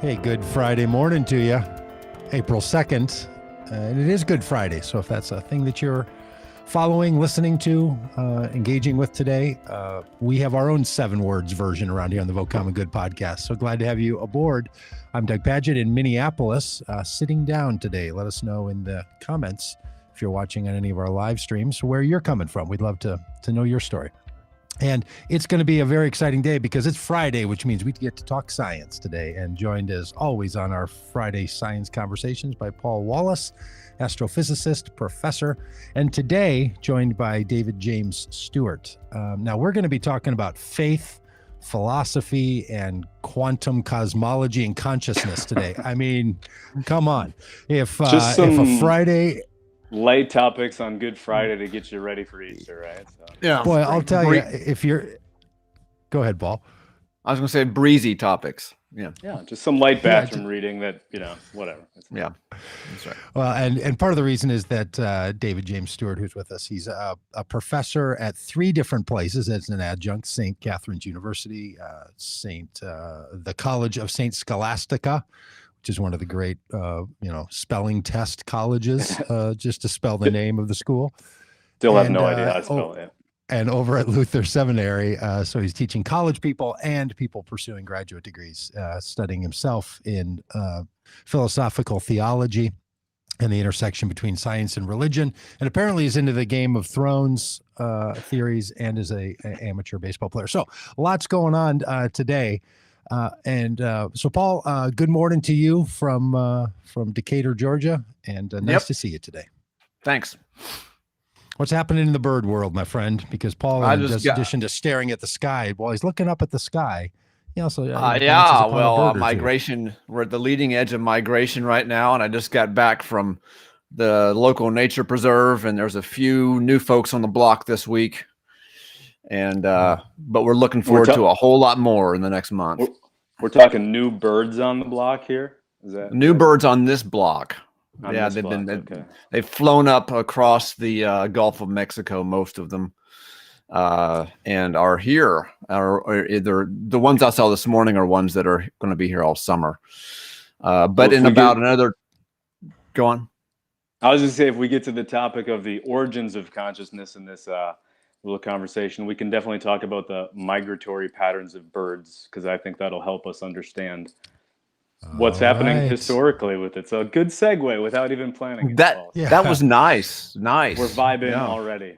Hey, good Friday morning to you. April 2nd, and it is Good Friday. So if that's a thing that you're following, listening to, engaging with today, we have our own 7 words version around here on the Vote Common Good podcast. So glad to have you aboard. I'm Doug Padgett in Minneapolis, sitting down today. Let us know in the comments if you're watching on any of our live streams where you're coming from. We'd love to know your story. And it's going to be a very exciting day because it's Friday, which means we get to talk science today. And joined as always on our Friday Science Conversations by Paul Wallace, astrophysicist, professor, and today joined by David James Stewart. Now we're going to be talking about faith, philosophy, and quantum cosmology and consciousness today. I mean, come on. If a Friday... light topics on Good Friday to get you ready for Easter, right? So. Yeah. Boy, I'll tell you, if you're... Go ahead, Paul. I was going to say breezy topics. Yeah, just some light bathroom reading that, whatever. Yeah, that's right. Well, and part of the reason is that David James Stewart, who's with us, he's a professor at 3 different places as an adjunct: St. Catherine's University, the College of St. Scholastica, which is one of the great, spelling test colleges, just to spell the name of the school. Still have no idea how to spell it. And over at Luther Seminary, so he's teaching college people and people pursuing graduate degrees, studying himself in philosophical theology and the intersection between science and religion. And apparently he's into the Game of Thrones theories and is an amateur baseball player. So lots going on today. So Paul, good morning to you from Decatur, Georgia, and nice to see you today. Thanks. What's happening in the bird world, my friend? Because Paul, in addition to staring at the sky, while he's looking up at the sky, he also migration. We're at the leading edge of migration right now, and I just got back from the local nature preserve, and there's a few new folks on the block this week. And but we're looking forward to a whole lot more in the next month. We're talking new birds on the block here. Is that new birds on this block? They've flown up across the Gulf of Mexico, most of them, and are here. Are either the ones I saw this morning are ones that are going to be here all summer. But in about another, go on. I was just say, if we get to the topic of the origins of consciousness in this little conversation, we can definitely talk about the migratory patterns of birds, because I think that'll help us understand what's happening historically with it. So a good segue without even planning it. That was nice. Nice. We're vibing already.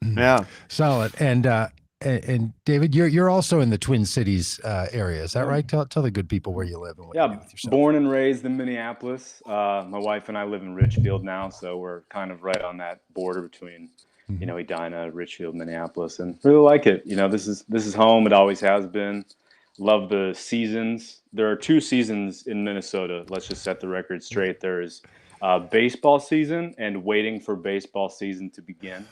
Yeah. Solid. And David, you're also in the Twin Cities area. Is that right? Tell the good people where you live and what you do with yourself. Born and raised in Minneapolis. My wife and I live in Richfield now, so we're kind of right on that border between Edina, Richfield, Minneapolis, and really like it. This is home. It always has been. Love the seasons. There are 2 seasons in Minnesota. Let's just set the record straight. There is baseball season and waiting for baseball season to begin.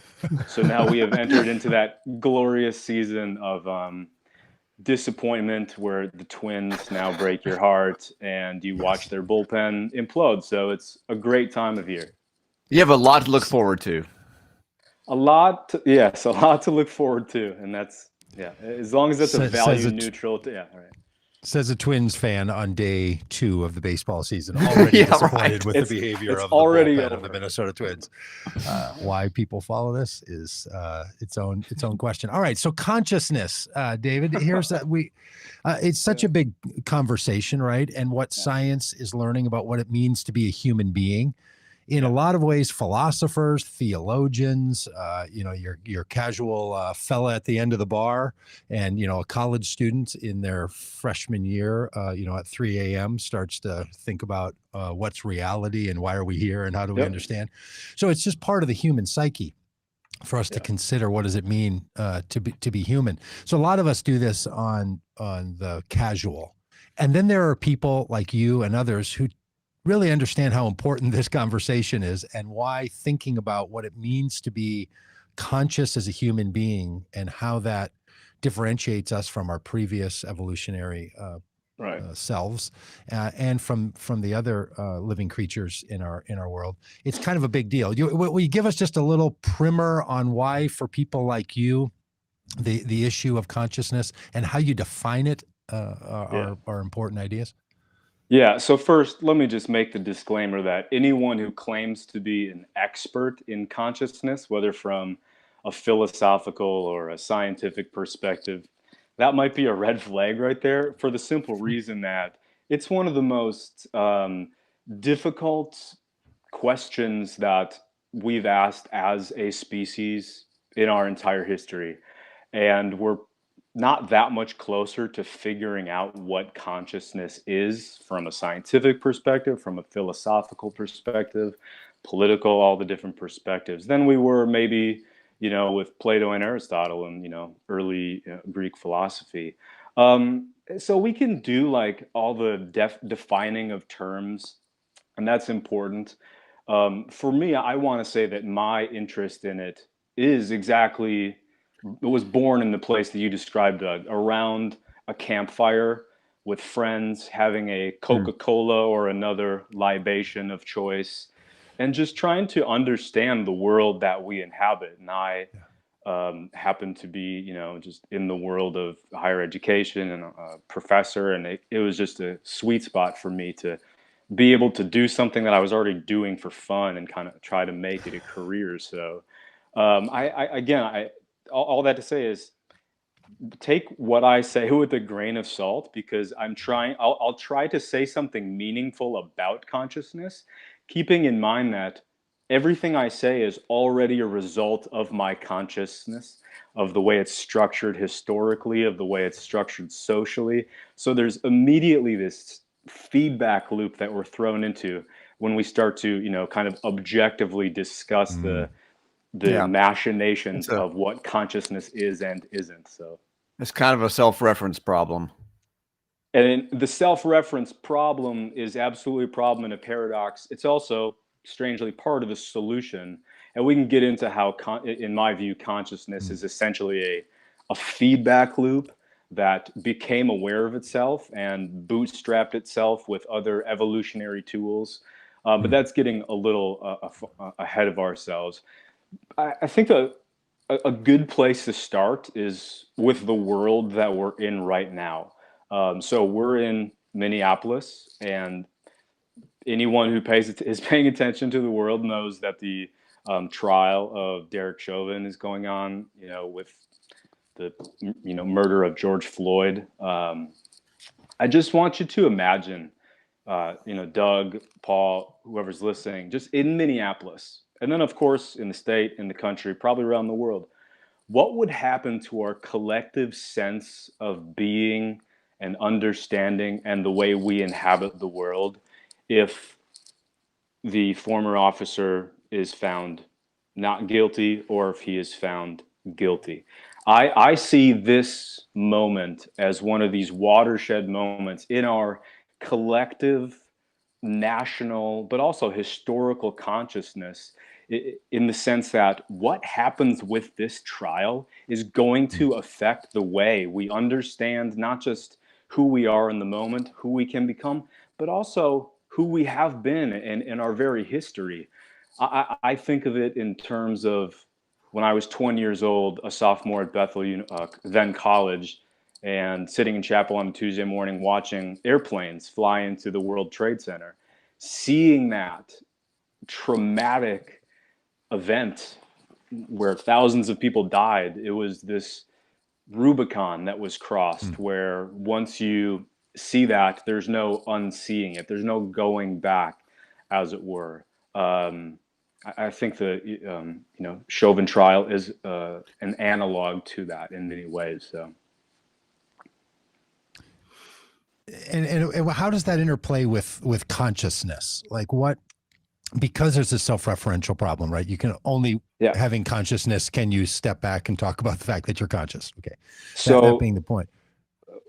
So now we have entered into that glorious season of disappointment where the Twins now break your heart and you watch their bullpen implode. So it's a great time of year. You have a lot to look forward to. A lot to look forward to. And that's, as long as it's a value neutral. All right. Says a Twins fan on day 2 of the baseball season, already disappointed with the behavior of the Minnesota Twins. Why people follow this is its own question. All right, so consciousness, David. Here's that it's such a big conversation, right? And what science is learning about what it means to be a human being. In a lot of ways, philosophers, theologians, your casual fella at the end of the bar, and a college student in their freshman year, at 3 a.m. starts to think about what's reality and why are we here and how do we understand. So it's just part of the human psyche for us to consider what does it mean to be human. So a lot of us do this on the casual, and then there are people like you and others who really understand how important this conversation is and why thinking about what it means to be conscious as a human being and how that differentiates us from our previous evolutionary selves and from the other living creatures in our world. It's kind of a big deal. Will you give us just a little primer on why, for people like you, the issue of consciousness and how you define it are important ideas? Yeah, so first, let me just make the disclaimer that anyone who claims to be an expert in consciousness, whether from a philosophical or a scientific perspective, that might be a red flag right there, for the simple reason that it's one of the most difficult questions that we've asked as a species in our entire history. And we're not that much closer to figuring out what consciousness is from a scientific perspective, from a philosophical perspective, political, all the different perspectives, than we were maybe, with Plato and Aristotle and, early Greek philosophy. So we can do like all the defining of terms, and that's important. For me, I want to say that my interest in it is exactly, it was born in the place that you described, Doug, around a campfire with friends, having a Coca-Cola or another libation of choice, and just trying to understand the world that we inhabit. And I happen to be, just in the world of higher education and a professor, and it was just a sweet spot for me to be able to do something that I was already doing for fun and kind of try to make it a career. So all that to say is, take what I say with a grain of salt, because I'll try to say something meaningful about consciousness, keeping in mind that everything I say is already a result of my consciousness, of the way it's structured historically, of the way it's structured socially. So there's immediately this feedback loop that we're thrown into when we start to, kind of objectively discuss the machinations of what consciousness is and isn't. So it's kind of a self-reference problem. And the self-reference problem is absolutely a problem and a paradox. It's also strangely part of the solution. And we can get into how, in my view, consciousness is essentially a feedback loop that became aware of itself and bootstrapped itself with other evolutionary tools. But that's getting a little ahead of ourselves. I think a good place to start is with the world that we're in right now. So we're in Minneapolis, and anyone who is paying attention to the world knows that the trial of Derek Chauvin is going on, with the murder of George Floyd. I just want you to imagine, Doug, Paul, whoever's listening, just in Minneapolis, and then of course in the state, in the country, probably around the world, what would happen to our collective sense of being and understanding and the way we inhabit the world if the former officer is found not guilty, or if he is found guilty? I see this moment as one of these watershed moments in our collective national, but also historical consciousness, in the sense that what happens with this trial is going to affect the way we understand not just who we are in the moment, who we can become, but also who we have been in our very history. I think of it in terms of when I was 20 years old, a sophomore at Bethel, then college, and sitting in chapel on a Tuesday morning watching airplanes fly into the World Trade Center, seeing that traumatic event where thousands of people died. It was this Rubicon that was crossed, where once you see that, there's no unseeing it. There's no going back, as it were. I think the Chauvin trial is an analog to that in many ways. So, and how does that interplay with consciousness? Like what? Because there's a self-referential problem, right? You can only having consciousness can you step back and talk about the fact that you're conscious. Okay, so that being the point,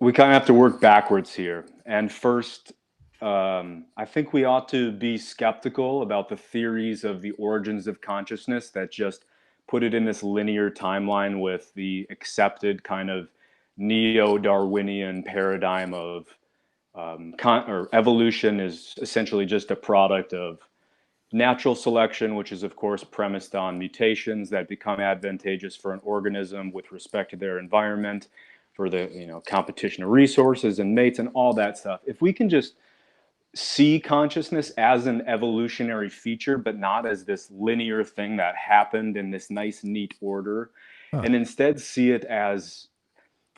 we kind of have to work backwards here. And first, I think we ought to be skeptical about the theories of the origins of consciousness that just put it in this linear timeline with the accepted kind of neo-Darwinian paradigm of or evolution is essentially just a product of natural selection, which is of course premised on mutations that become advantageous for an organism with respect to their environment, for the competition of resources and mates and all that stuff. If we can just see consciousness as an evolutionary feature, but not as this linear thing that happened in this nice, neat order, and instead see it as,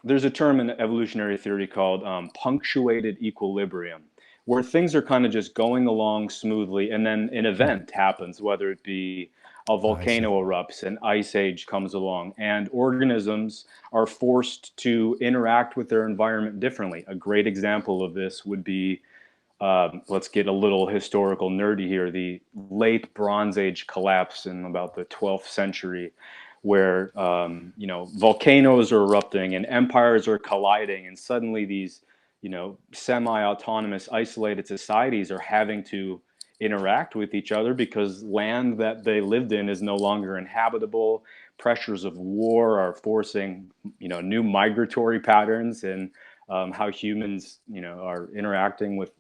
there's a term in evolutionary theory called punctuated equilibrium, where things are kind of just going along smoothly, and then an event happens, whether it be a volcano erupts, an ice age comes along, and organisms are forced to interact with their environment differently. A great example of this would be, let's get a little historical nerdy here, the late Bronze Age collapse in about the 12th century, where volcanoes are erupting and empires are colliding, and suddenly these semi-autonomous isolated societies are having to interact with each other because land that they lived in is no longer inhabitable. Pressures of war are forcing new migratory patterns and how humans are interacting with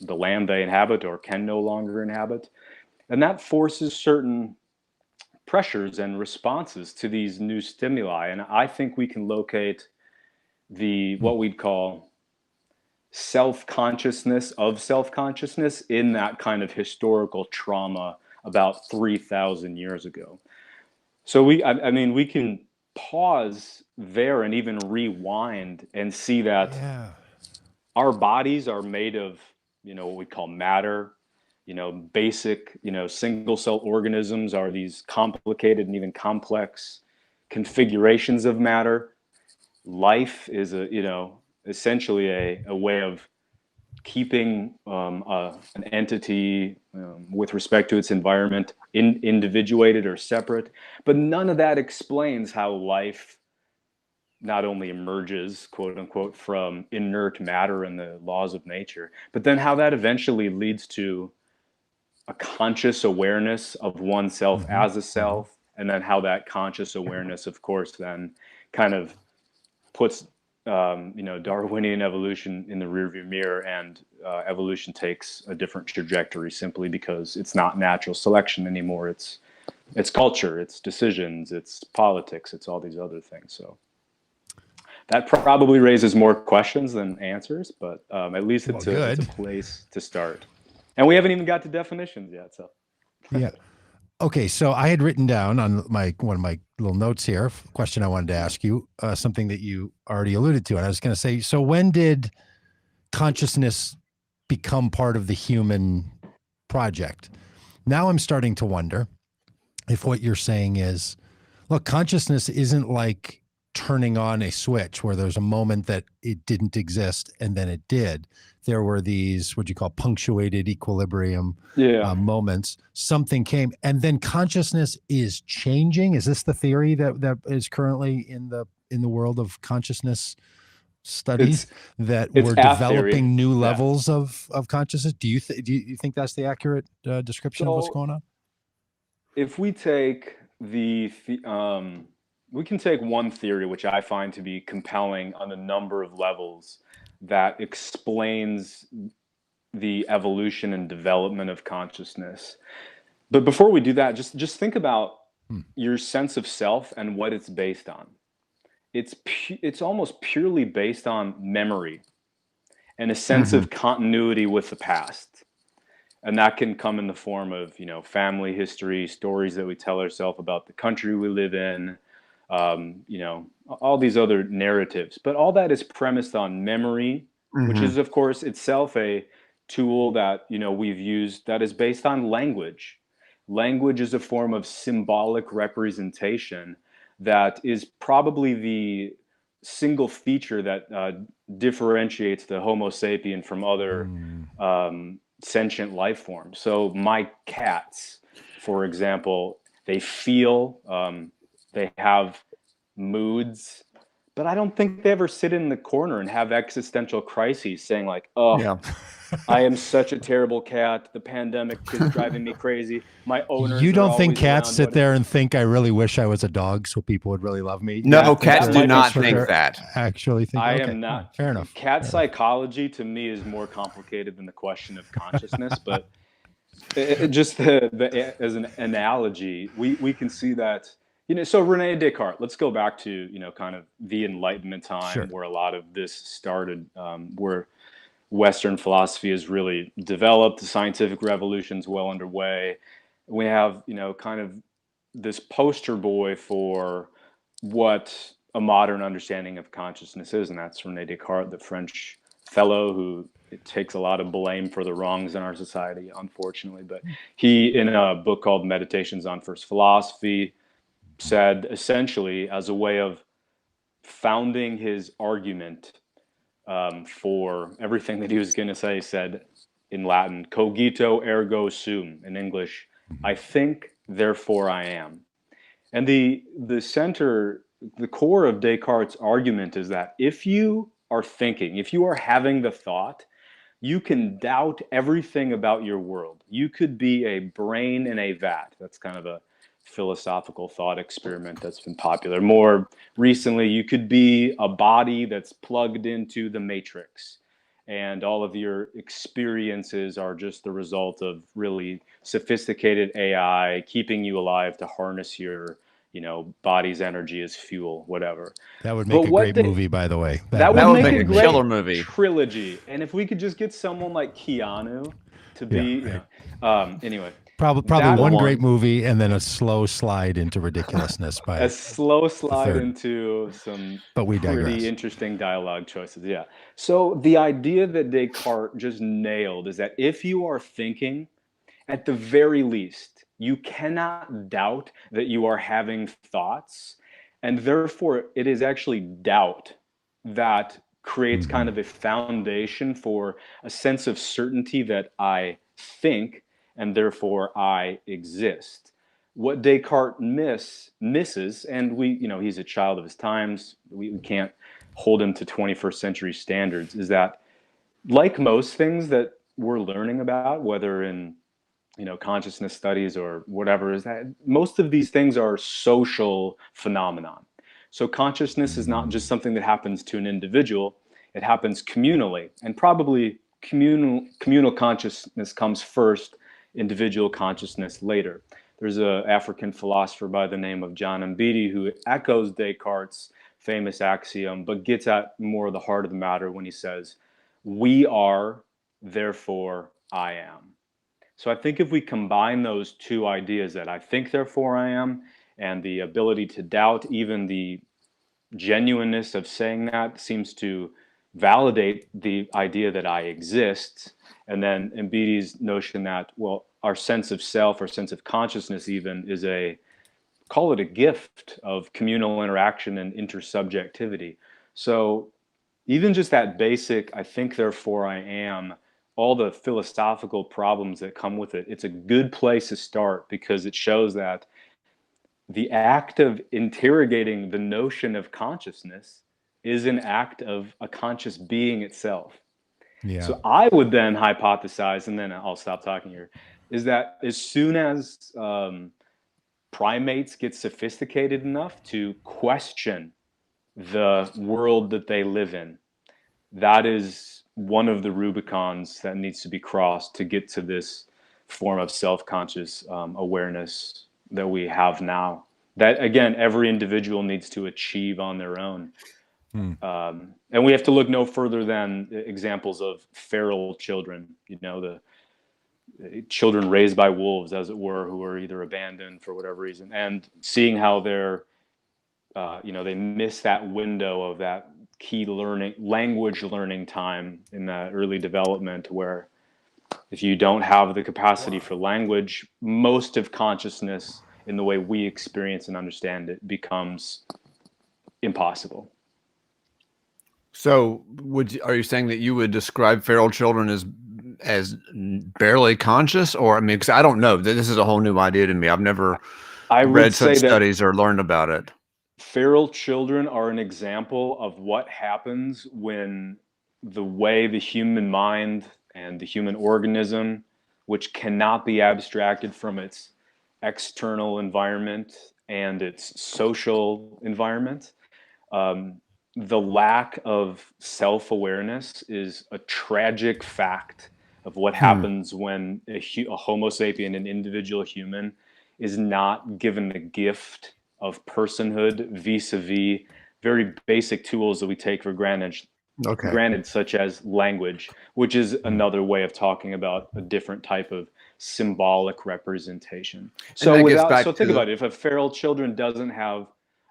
the land they inhabit or can no longer inhabit, and that forces certain pressures and responses to these new stimuli. And I think we can locate what we'd call self-consciousness of self-consciousness in that kind of historical trauma about 3,000 years ago. So we can pause there and even rewind and see that our bodies are made of what we call matter. Basic, single cell organisms are these complicated and even complex configurations of matter. Life is essentially a way of keeping an entity with respect to its environment individuated or separate. But none of that explains how life not only emerges, quote unquote, from inert matter and the laws of nature, but then how that eventually leads to a conscious awareness of oneself as a self, and then how that conscious awareness, of course, then kind of puts Darwinian evolution in the rearview mirror, and evolution takes a different trajectory simply because it's not natural selection anymore. It's culture, it's decisions, it's politics, it's all these other things. So that probably raises more questions than answers, but at least it's a place to start. And we haven't even got to definitions yet. So yeah. Okay, so I had written down on one of my little notes here, question I wanted to ask you, something that you already alluded to. And I was going to say, so when did consciousness become part of the human project? Now I'm starting to wonder if what you're saying is, look, consciousness isn't like turning on a switch where there's a moment that it didn't exist and then it did. There were these, what you call punctuated equilibrium moments. Something came, and then consciousness is changing. Is this the theory that is currently in the world of consciousness studies, that we're developing new levels of consciousness? Do you think that's the accurate description of what's going on? If we take we can take one theory, which I find to be compelling on a number of levels, that explains the evolution and development of consciousness. But before we do that, just think about your sense of self and what it's based on. It's almost purely based on memory and a sense of continuity with the past. And that can come in the form of, family history, stories that we tell ourselves about the country we live in, all these other narratives. But all that is premised on memory, which is, of course, itself a tool that, we've used that is based on language. Language is a form of symbolic representation that is probably the single feature that differentiates the Homo sapien from other sentient life forms. So my cats, for example, they feel, they have moods, but I don't think they ever sit in the corner and have existential crises saying like, I am such a terrible cat. The pandemic is driving me crazy. My owners. You don't think cats sit there and think, I really wish I was a dog so people would really love me? No, cats do not think that. Actually think. I am not. Fair enough. Cat psychology to me is more complicated than the question of consciousness, but just as an analogy, we can see that, so Rene Descartes, let's go back to, kind of the Enlightenment time where a lot of this started, where Western philosophy has really developed. The scientific revolution's well underway. We have, kind of this poster boy for what a modern understanding of consciousness is, and that's Rene Descartes, the French fellow who takes a lot of blame for the wrongs in our society, unfortunately. But he, in a book called Meditations on First Philosophy, said essentially, as a way of founding his argument for everything that he was going to say, said in Latin, cogito ergo sum, in English, I think, therefore I am. And the core of Descartes' argument is that if you are thinking, if you are having the thought, you can doubt everything about your world. You could be a brain in a vat. That's kind of a philosophical thought experiment that's been popular. More recently, you could be a body that's plugged into the matrix, and all of your experiences are just the result of really sophisticated AI keeping you alive to harness your body's energy as fuel, whatever. That would make a great movie, by the way. That would make a great killer movie trilogy. And if we could just get someone like Keanu to be, anyway. Probably one great movie and then a slow slide into ridiculousness by a slow slide into some pretty interesting dialogue choices. Yeah. So the idea that Descartes just nailed is that if you are thinking, at the very least, you cannot doubt that you are having thoughts, and therefore it is actually doubt that creates kind of a foundation for a sense of certainty that I think, and therefore I exist. What Descartes misses, and he's a child of his times, we can't hold him to 21st century standards, is that like most things that we're learning about, whether in consciousness studies or whatever, is that most of these things are social phenomenon. So consciousness is not just something that happens to an individual, it happens communally, and probably communal consciousness comes first, individual consciousness later. There's an African philosopher by the name of John Mbiti who echoes Descartes' famous axiom, but gets at more of the heart of the matter when he says, we are, therefore I am. So I think if we combine those two ideas, that I think, therefore I am, and the ability to doubt, even the genuineness of saying that seems to validate the idea that I exist. And then Mbiti's notion that, well, our sense of self, our sense of consciousness even, is call it a gift of communal interaction and intersubjectivity. So even just that basic, I think, therefore I am, all the philosophical problems that come with it, it's a good place to start, because it shows that the act of interrogating the notion of consciousness is an act of a conscious being itself. Yeah. So I would then hypothesize, and then I'll stop talking here, is that as soon as primates get sophisticated enough to question the world that they live in, that is one of the Rubicons that needs to be crossed to get to this form of self-conscious awareness that we have now. That, again, every individual needs to achieve on their own. And we have to look no further than examples of feral children, the children raised by wolves, as it were, who are either abandoned for whatever reason, and seeing how they're, they miss that window of that key language learning time in that early development, where if you don't have the capacity for language, most of consciousness in the way we experience and understand it becomes impossible. So are you saying that you would describe feral children as barely conscious? Or, I mean, because I don't know, this is a whole new idea to me. I've never read such studies or learned about it. Feral children are an example of what happens when the way the human mind and the human organism, which cannot be abstracted from its external environment and its social environment, the lack of self-awareness is a tragic fact of what happens when a Homo sapien, an individual human, is not given the gift of personhood vis-a-vis very basic tools that we take for granted, granted, such as language, which is another way of talking about a different type of symbolic representation. So think about it. If a feral children doesn't have,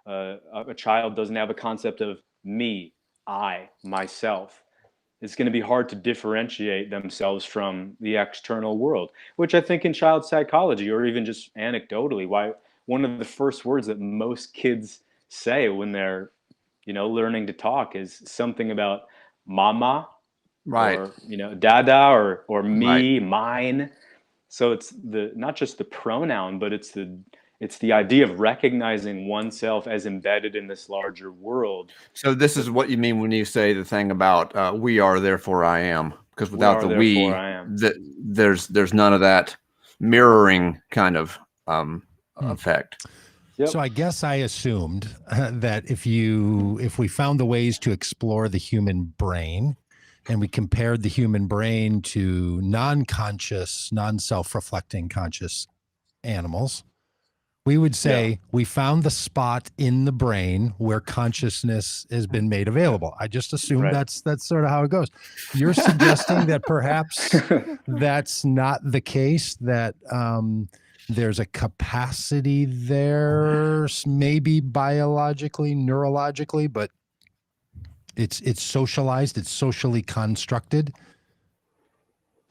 a child doesn't have a concept of me, I, myself, it's going to be hard to differentiate themselves from the external world, which I think in child psychology, or even just anecdotally, one of the first words that most kids say when they're, learning to talk is something about mama, right, or, dada, or me, right. mine. So it's not just the pronoun, but it's the idea of recognizing oneself as embedded in this larger world. So this is what you mean when you say the thing about we are, therefore I am, because without the we, there's none of that mirroring kind of effect. Yep. So I guess I assumed that if we found the ways to explore the human brain, and we compared the human brain to non-conscious, non-self-reflecting conscious animals, we would say we found the spot in the brain where consciousness has been made available. I just assume that's sort of how it goes. You're suggesting that perhaps that's not the case, that there's a capacity there, maybe biologically, neurologically, but it's socialized, it's socially constructed.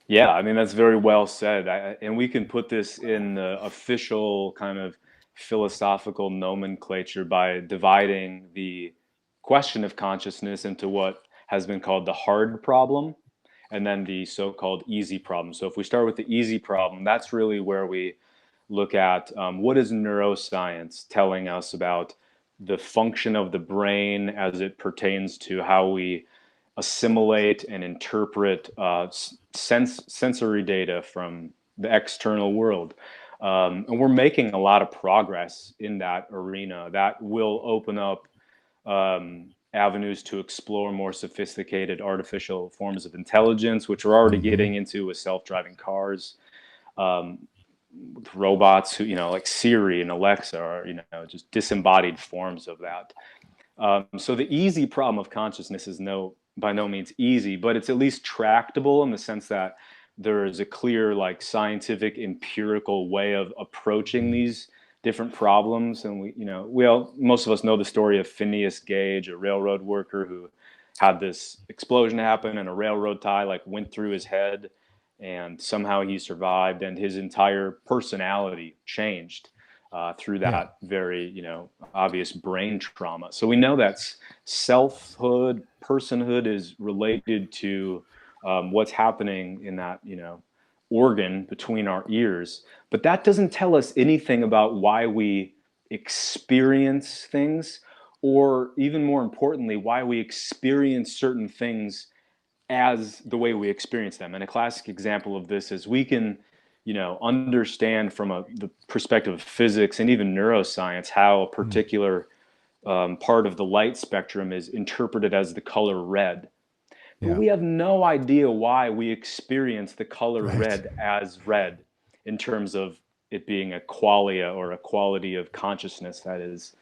Yeah, I mean, that's very well said. And we can put this in the official kind of philosophical nomenclature by dividing the question of consciousness into what has been called the hard problem and then the so-called easy problem. So if we start with the easy problem, that's really where we look at what is neuroscience telling us about the function of the brain as it pertains to how we assimilate and interpret sensory data from the external world. And we're making a lot of progress in that arena that will open up avenues to explore more sophisticated artificial forms of intelligence, which we're already getting into with self-driving cars, with robots who, like Siri and Alexa are, just disembodied forms of that. So the easy problem of consciousness is by no means easy, but it's at least tractable in the sense that there is a clear, scientific, empirical way of approaching these different problems. And most of us know the story of Phineas Gage, a railroad worker who had this explosion happen and a railroad tie went through his head, and somehow he survived, and his entire personality changed through that very, obvious brain trauma. So we know that selfhood, personhood is related to what's happening in that, organ between our ears. But that doesn't tell us anything about why we experience things, or even more importantly, why we experience certain things as the way we experience them. And a classic example of this is we can, understand from the perspective of physics and even neuroscience how a particular part of the light spectrum is interpreted as the color red. But we have no idea why we experience the color red as red in terms of it being a qualia or a quality of consciousness that is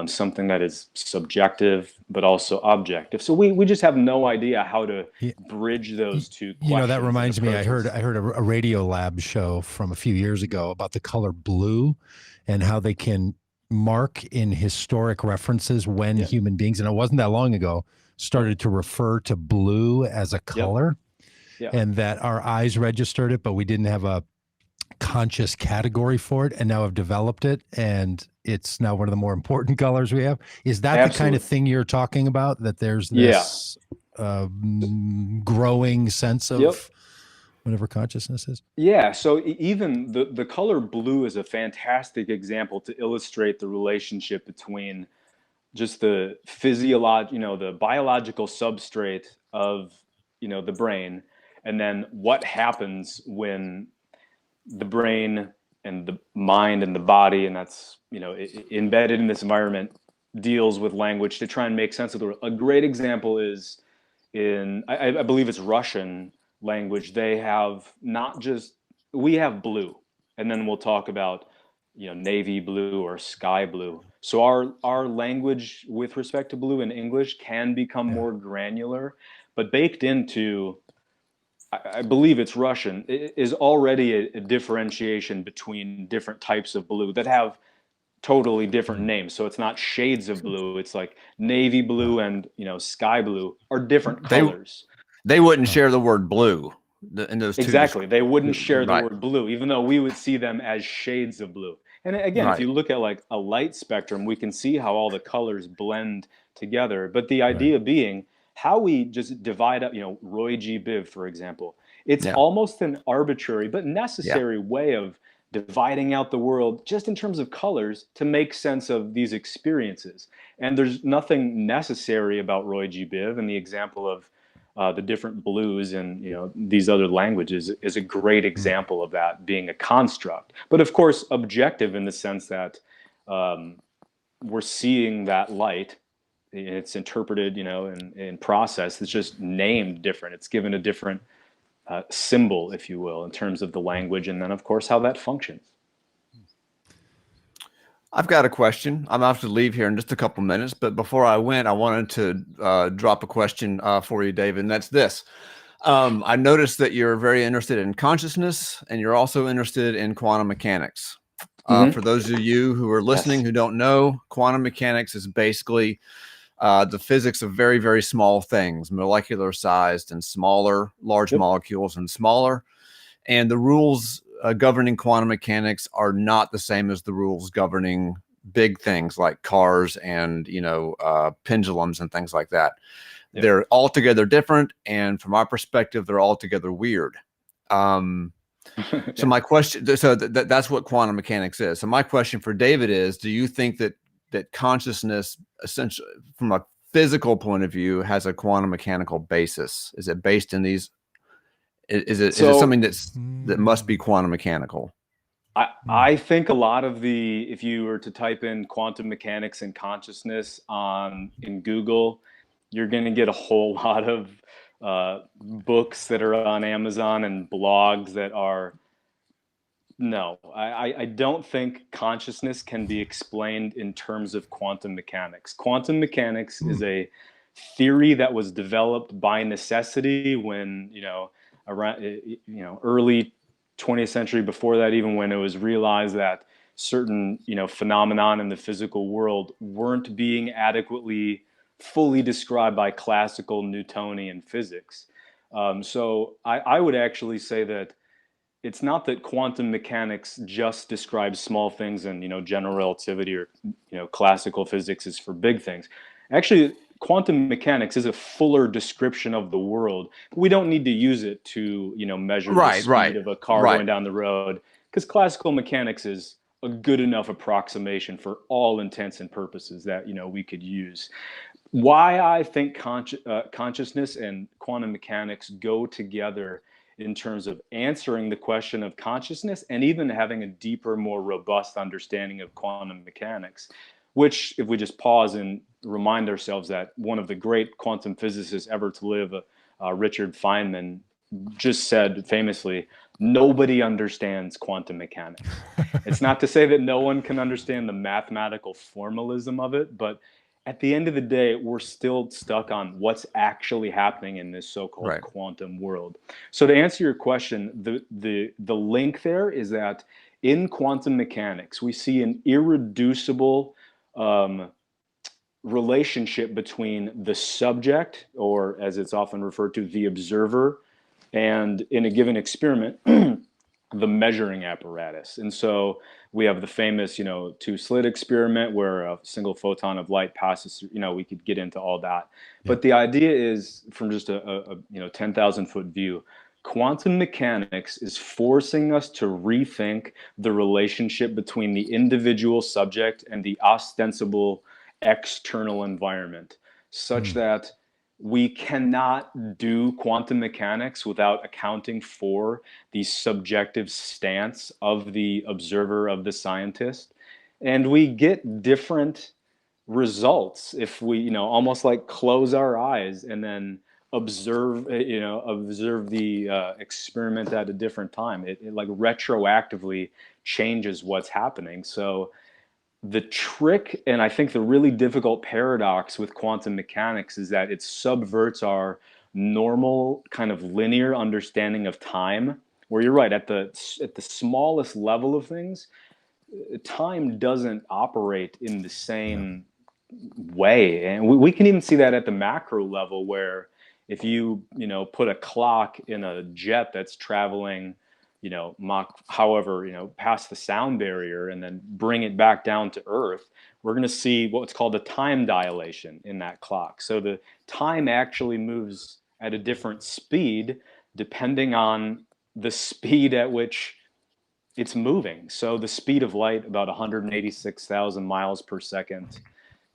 something that is subjective but also objective. So we just have no idea how to bridge those two questions. That reminds me, I heard a Radio Lab show from a few years ago about the color blue and how they can mark in historic references when human beings, and it wasn't that long ago, started to refer to blue as a color, and that our eyes registered it, but we didn't have a conscious category for it, and now have developed it, and it's now one of the more important colors we have. Is that the kind of thing you're talking about, that there's this growing sense of whatever consciousness is? Yeah, so even the color blue is a fantastic example to illustrate the relationship between just the the biological substrate of, the brain, and then what happens when the brain and the mind and the body, and that's, embedded in this environment, deals with language to try and make sense of the world. A great example is I believe it's Russian language. They have we have blue, and then we'll talk about, navy blue or sky blue. So our language with respect to blue in English can become more granular, but baked into, I believe it's Russian, is already a differentiation between different types of blue that have totally different names. So it's not shades of blue. It's like navy blue and, sky blue are different colors. They wouldn't share the word blue in those two. Exactly. They wouldn't share the word blue, even though we would see them as shades of blue. And again, if you look at like a light spectrum, we can see how all the colors blend together. But the idea being how we just divide up, Roy G. Biv, for example, it's almost an arbitrary but necessary way of dividing out the world just in terms of colors to make sense of these experiences. And there's nothing necessary about Roy G. Biv, and the example of the different blues and these other languages is a great example of that being a construct. But of course, objective in the sense that we're seeing that light. It's interpreted, in process. It's just named different. It's given a different symbol, if you will, in terms of the language, and then of course how that functions. I've got a question. I'm about to leave here in just a couple minutes, but before I went, I wanted to drop a question for you, David, and that's this. I noticed that you're very interested in consciousness, and you're also interested in quantum mechanics. For those of you who are listening who don't know, quantum mechanics is basically the physics of very, very small things, molecular sized and smaller, large molecules and smaller. And the rules governing quantum mechanics are not the same as the rules governing big things like cars and, pendulums and things like that. They're altogether different. And from our perspective, they're altogether weird. So my question, that's what quantum mechanics is. So my question for David is, do you think that consciousness, essentially from a physical point of view, has a quantum mechanical basis? Is it based in these? Is it something that must be quantum mechanical? I think a lot of if you were to type in quantum mechanics and consciousness in Google, you're going to get a whole lot of books that are on Amazon and blogs that are. No, I don't think consciousness can be explained in terms of quantum mechanics. Quantum mechanics is a theory that was developed by necessity when, around, early 20th century, before that, even when it was realized that certain, phenomenon in the physical world weren't being adequately fully described by classical Newtonian physics. So I would actually say that it's not that quantum mechanics just describes small things and, general relativity or, classical physics is for big things. Actually, quantum mechanics is a fuller description of the world. We don't need to use it to, measure the speed of a car going down the road, because classical mechanics is a good enough approximation for all intents and purposes that, we could use. Why I think consciousness and quantum mechanics go together in terms of answering the question of consciousness and even having a deeper, more robust understanding of quantum mechanics, which, if we just pause and remind ourselves that one of the great quantum physicists ever to live, Richard Feynman, just said famously, nobody understands quantum mechanics. It's not to say that no one can understand the mathematical formalism of it, but at the end of the day, we're still stuck on what's actually happening in this so-called quantum world. So to answer your question, the link there is that in quantum mechanics, we see an irreducible relationship between the subject, or as it's often referred to, the observer, and in a given experiment, the measuring apparatus. And so we have the famous, two-slit experiment where a single photon of light passes through, we could get into all that. But the idea is, from just a 10,000 foot view, quantum mechanics is forcing us to rethink the relationship between the individual subject and the ostensible external environment, such that we cannot do quantum mechanics without accounting for the subjective stance of the observer, of the scientist. And we get different results if we, almost like close our eyes and then observe the experiment at a different time. It like retroactively changes what's happening. So the trick, and I think the really difficult paradox with quantum mechanics, is that it subverts our normal kind of linear understanding of time, where you're right, at the smallest level of things, time doesn't operate in the same way. And we can even see that at the macro level, where if you put a clock in a jet that's traveling Mach however past the sound barrier, and then bring it back down to Earth, we're going to see what's called a time dilation in that clock. So the time actually moves at a different speed depending on the speed at which it's moving. So the speed of light, about 186,000 miles per second,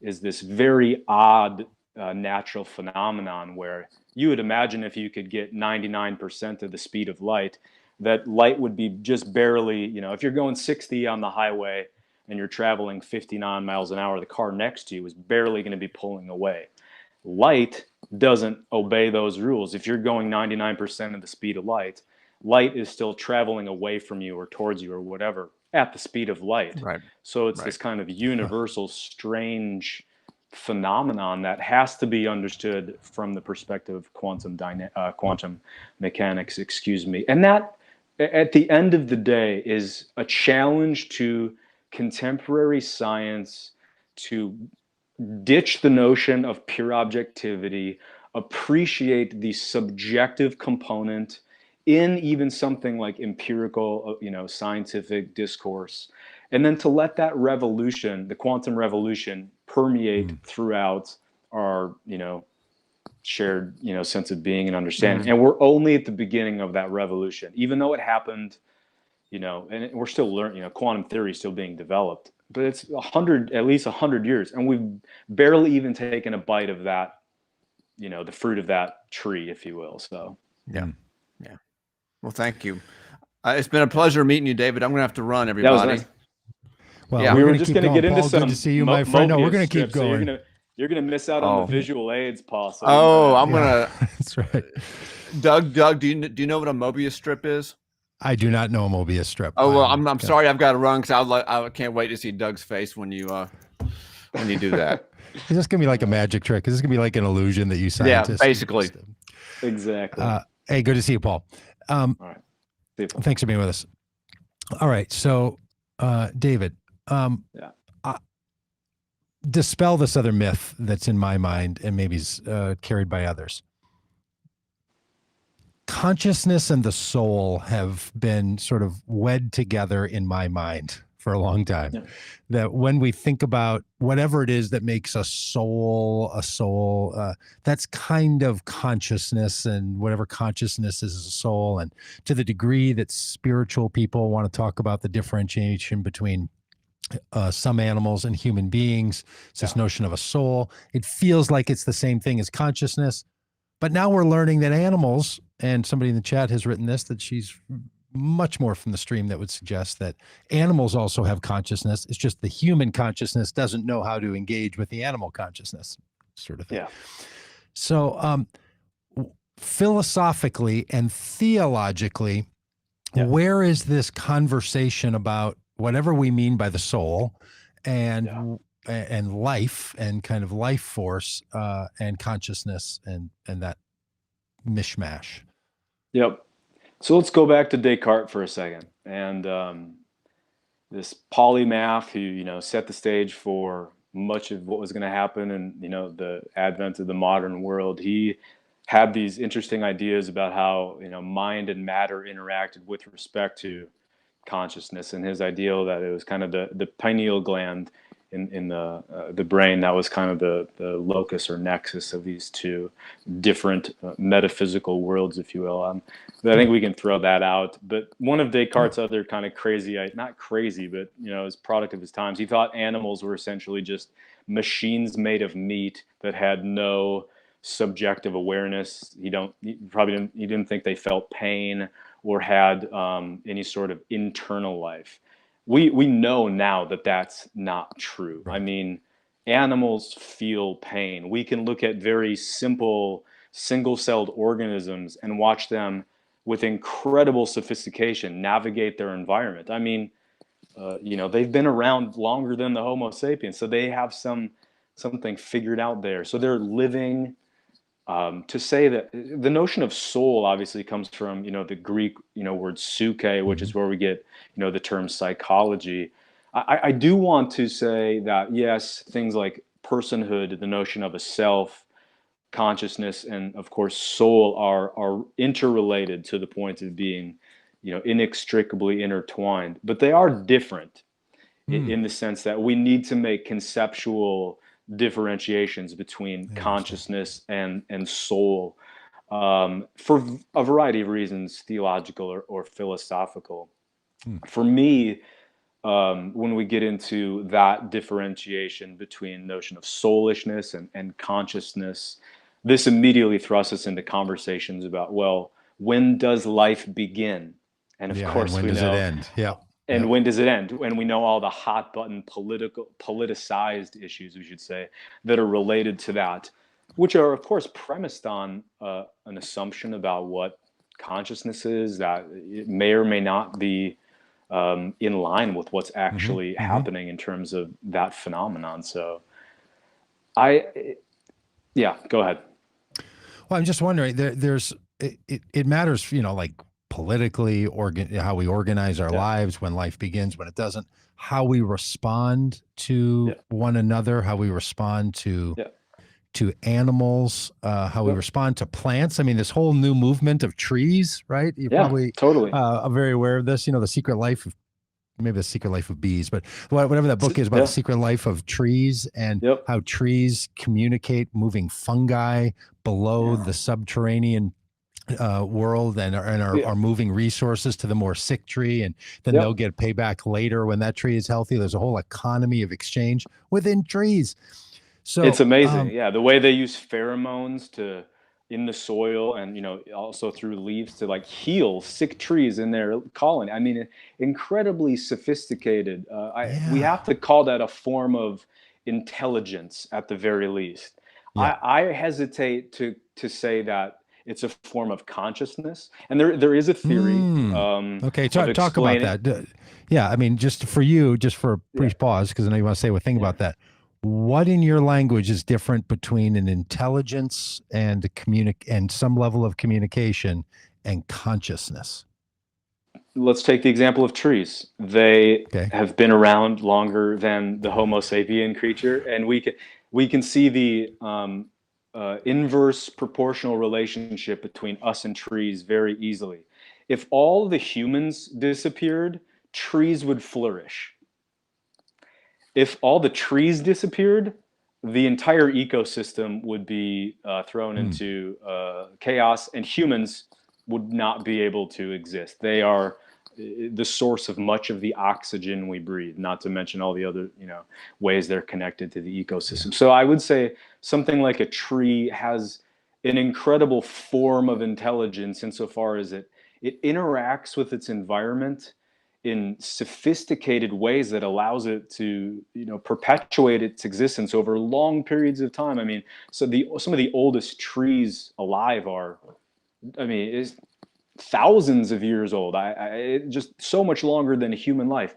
is this very odd natural phenomenon where you would imagine if you could get 99% of the speed of light, that light would be just barely, if you're going 60 on the highway and you're traveling 59 miles an hour, the car next to you is barely going to be pulling away. Light doesn't obey those rules. If you're going 99% of the speed of light, light is still traveling away from you or towards you or whatever at the speed of light. Right. So it's this kind of universal, strange phenomenon that has to be understood from the perspective of quantum mechanics, and that, at the end of the day, is a challenge to contemporary science to ditch the notion of pure objectivity, appreciate the subjective component in even something like empirical, scientific discourse, and then to let that revolution, the quantum revolution, permeate throughout our, shared, sense of being and understanding. And we're only at the beginning of that revolution, even though it happened, and we're still learning, quantum theory is still being developed, but it's at least 100 years. And we've barely even taken a bite of that, the fruit of that tree, if you will. So, yeah. Well, thank you. It's been a pleasure meeting you, David. I'm going to have to run, everybody. That was nice. Well, yeah, we were just going to get into Paul, some. Good to see you, my friend. No, we're going to keep going. So you're going to miss out on the visual aids, Paul. So I'm going to. That's right. Doug, do you know what a Mobius strip is? I do not know a Mobius strip. Oh, well, I'm sorry. I've got to run because I can't wait to see Doug's face when you do that. Is this going to be like a magic trick? Is this going to be like an illusion that you scientists? Yeah, basically. Exactly. Hey, good to see you, Paul. All right. Thanks for being with us. All right. So, David, dispel this other myth that's in my mind and maybe is carried by others. Consciousness and the soul have been sort of wed together in my mind for a long time. Yeah. That when we think about whatever it is that makes a soul, that's kind of consciousness, and whatever consciousness is a soul. And to the degree that spiritual people want to talk about the differentiation between some animals and human beings, it's this notion of a soul. It feels like it's the same thing as consciousness. But now we're learning that animals, and somebody in the chat has written this, that she's much more from the stream, that would suggest that animals also have consciousness. It's just the human consciousness doesn't know how to engage with the animal consciousness, sort of thing. Yeah. So philosophically and theologically, where is this conversation about whatever we mean by the soul and life and kind of life force and consciousness and that mishmash? Yep. So let's go back to Descartes for a second. And this polymath who, set the stage for much of what was going to happen and, the advent of the modern world, he had these interesting ideas about how, mind and matter interacted with respect to consciousness, and his ideal that it was kind of the pineal gland in the brain that was kind of the locus or nexus of these two different metaphysical worlds, if you will. I think we can throw that out. But one of Descartes' other kind of not crazy, but as product of his times, he thought animals were essentially just machines made of meat that had no subjective awareness. He didn't think they felt pain or had any sort of internal life. We know now that that's not true. I mean, animals feel pain. We can look at very simple single-celled organisms and watch them with incredible sophistication navigate their environment. I mean, they've been around longer than the Homo sapiens, so they have something figured out there. So they're living. To say that the notion of soul obviously comes from, the Greek, word psyche, which is where we get, the term psychology. I do want to say that, yes, things like personhood, the notion of a self, consciousness, and of course, soul are interrelated to the point of being, inextricably intertwined, but they are different in the sense that we need to make conceptual differentiations between consciousness and soul for a variety of reasons, theological or philosophical. For me, when we get into that differentiation between notion of soulishness and consciousness, this immediately thrusts us into conversations about, well, when does life begin? And of course, when does it end? Yeah. And when does it end? And we know all the hot button politicized issues, we should say, that are related to that, which are, of course, premised on an assumption about what consciousness is, that it may or may not be in line with what's actually happening in terms of that phenomenon. So go ahead. Well, I'm just wondering, it matters, like politically, how we organize our lives, when life begins, when it doesn't, how we respond to one another, how we respond to animals, how we respond to plants. I mean, this whole new movement of trees, right? You're probably totally are very aware of this, the secret life of, maybe the secret life of bees, but whatever that book is about, the secret life of trees, and how trees communicate, moving fungi below the subterranean world, and are moving resources to the more sick tree, and then they'll get payback later when that tree is healthy. There's a whole economy of exchange within trees. So it's amazing. The way they use pheromones in the soil, and also through leaves to like heal sick trees in their colony. I mean, incredibly sophisticated. We have to call that a form of intelligence at the very least. I hesitate to say that it's a form of consciousness, and there is a theory. Okay, talk about that. I mean, just for a brief pause, because I know you want to say a thing about that. What in your language is different between an intelligence and and some level of communication and consciousness? Let's take the example of trees. They have been around longer than the Homo sapien creature, and we can see the inverse proportional relationship between us and trees very easily. If all the humans disappeared, trees would flourish. If all the trees disappeared, the entire ecosystem would be thrown into chaos, and humans would not be able to exist. They are the source of much of the oxygen we breathe, not to mention all the other, ways they're connected to the ecosystem. So I would say something like a tree has an incredible form of intelligence insofar as it interacts with its environment in sophisticated ways that allows it to, perpetuate its existence over long periods of time. I mean, so some of the oldest trees alive is thousands of years old. Just so much longer than a human life.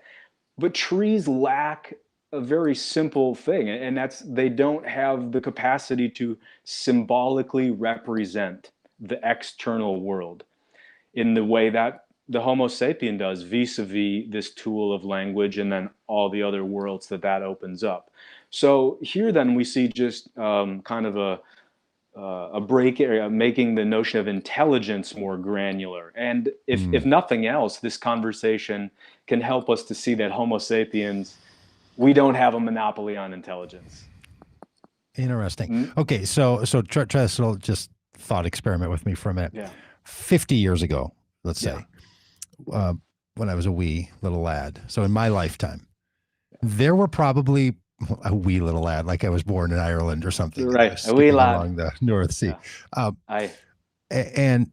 But trees lack a very simple thing, and that's they don't have the capacity to symbolically represent the external world in the way that the Homo sapien does, vis-a-vis this tool of language, and then all the other worlds that opens up. So here then we see just kind of a break area, making the notion of intelligence more granular. And if nothing else, this conversation can help us to see that Homo sapiens, we don't have a monopoly on intelligence. Interesting. Okay, so try this little just thought experiment with me for a minute. 50 years ago, let's say, when I was a wee little lad. So in my lifetime, there were probably a wee little lad, like I was born in Ireland or something. Right, a wee lad along the North Sea. And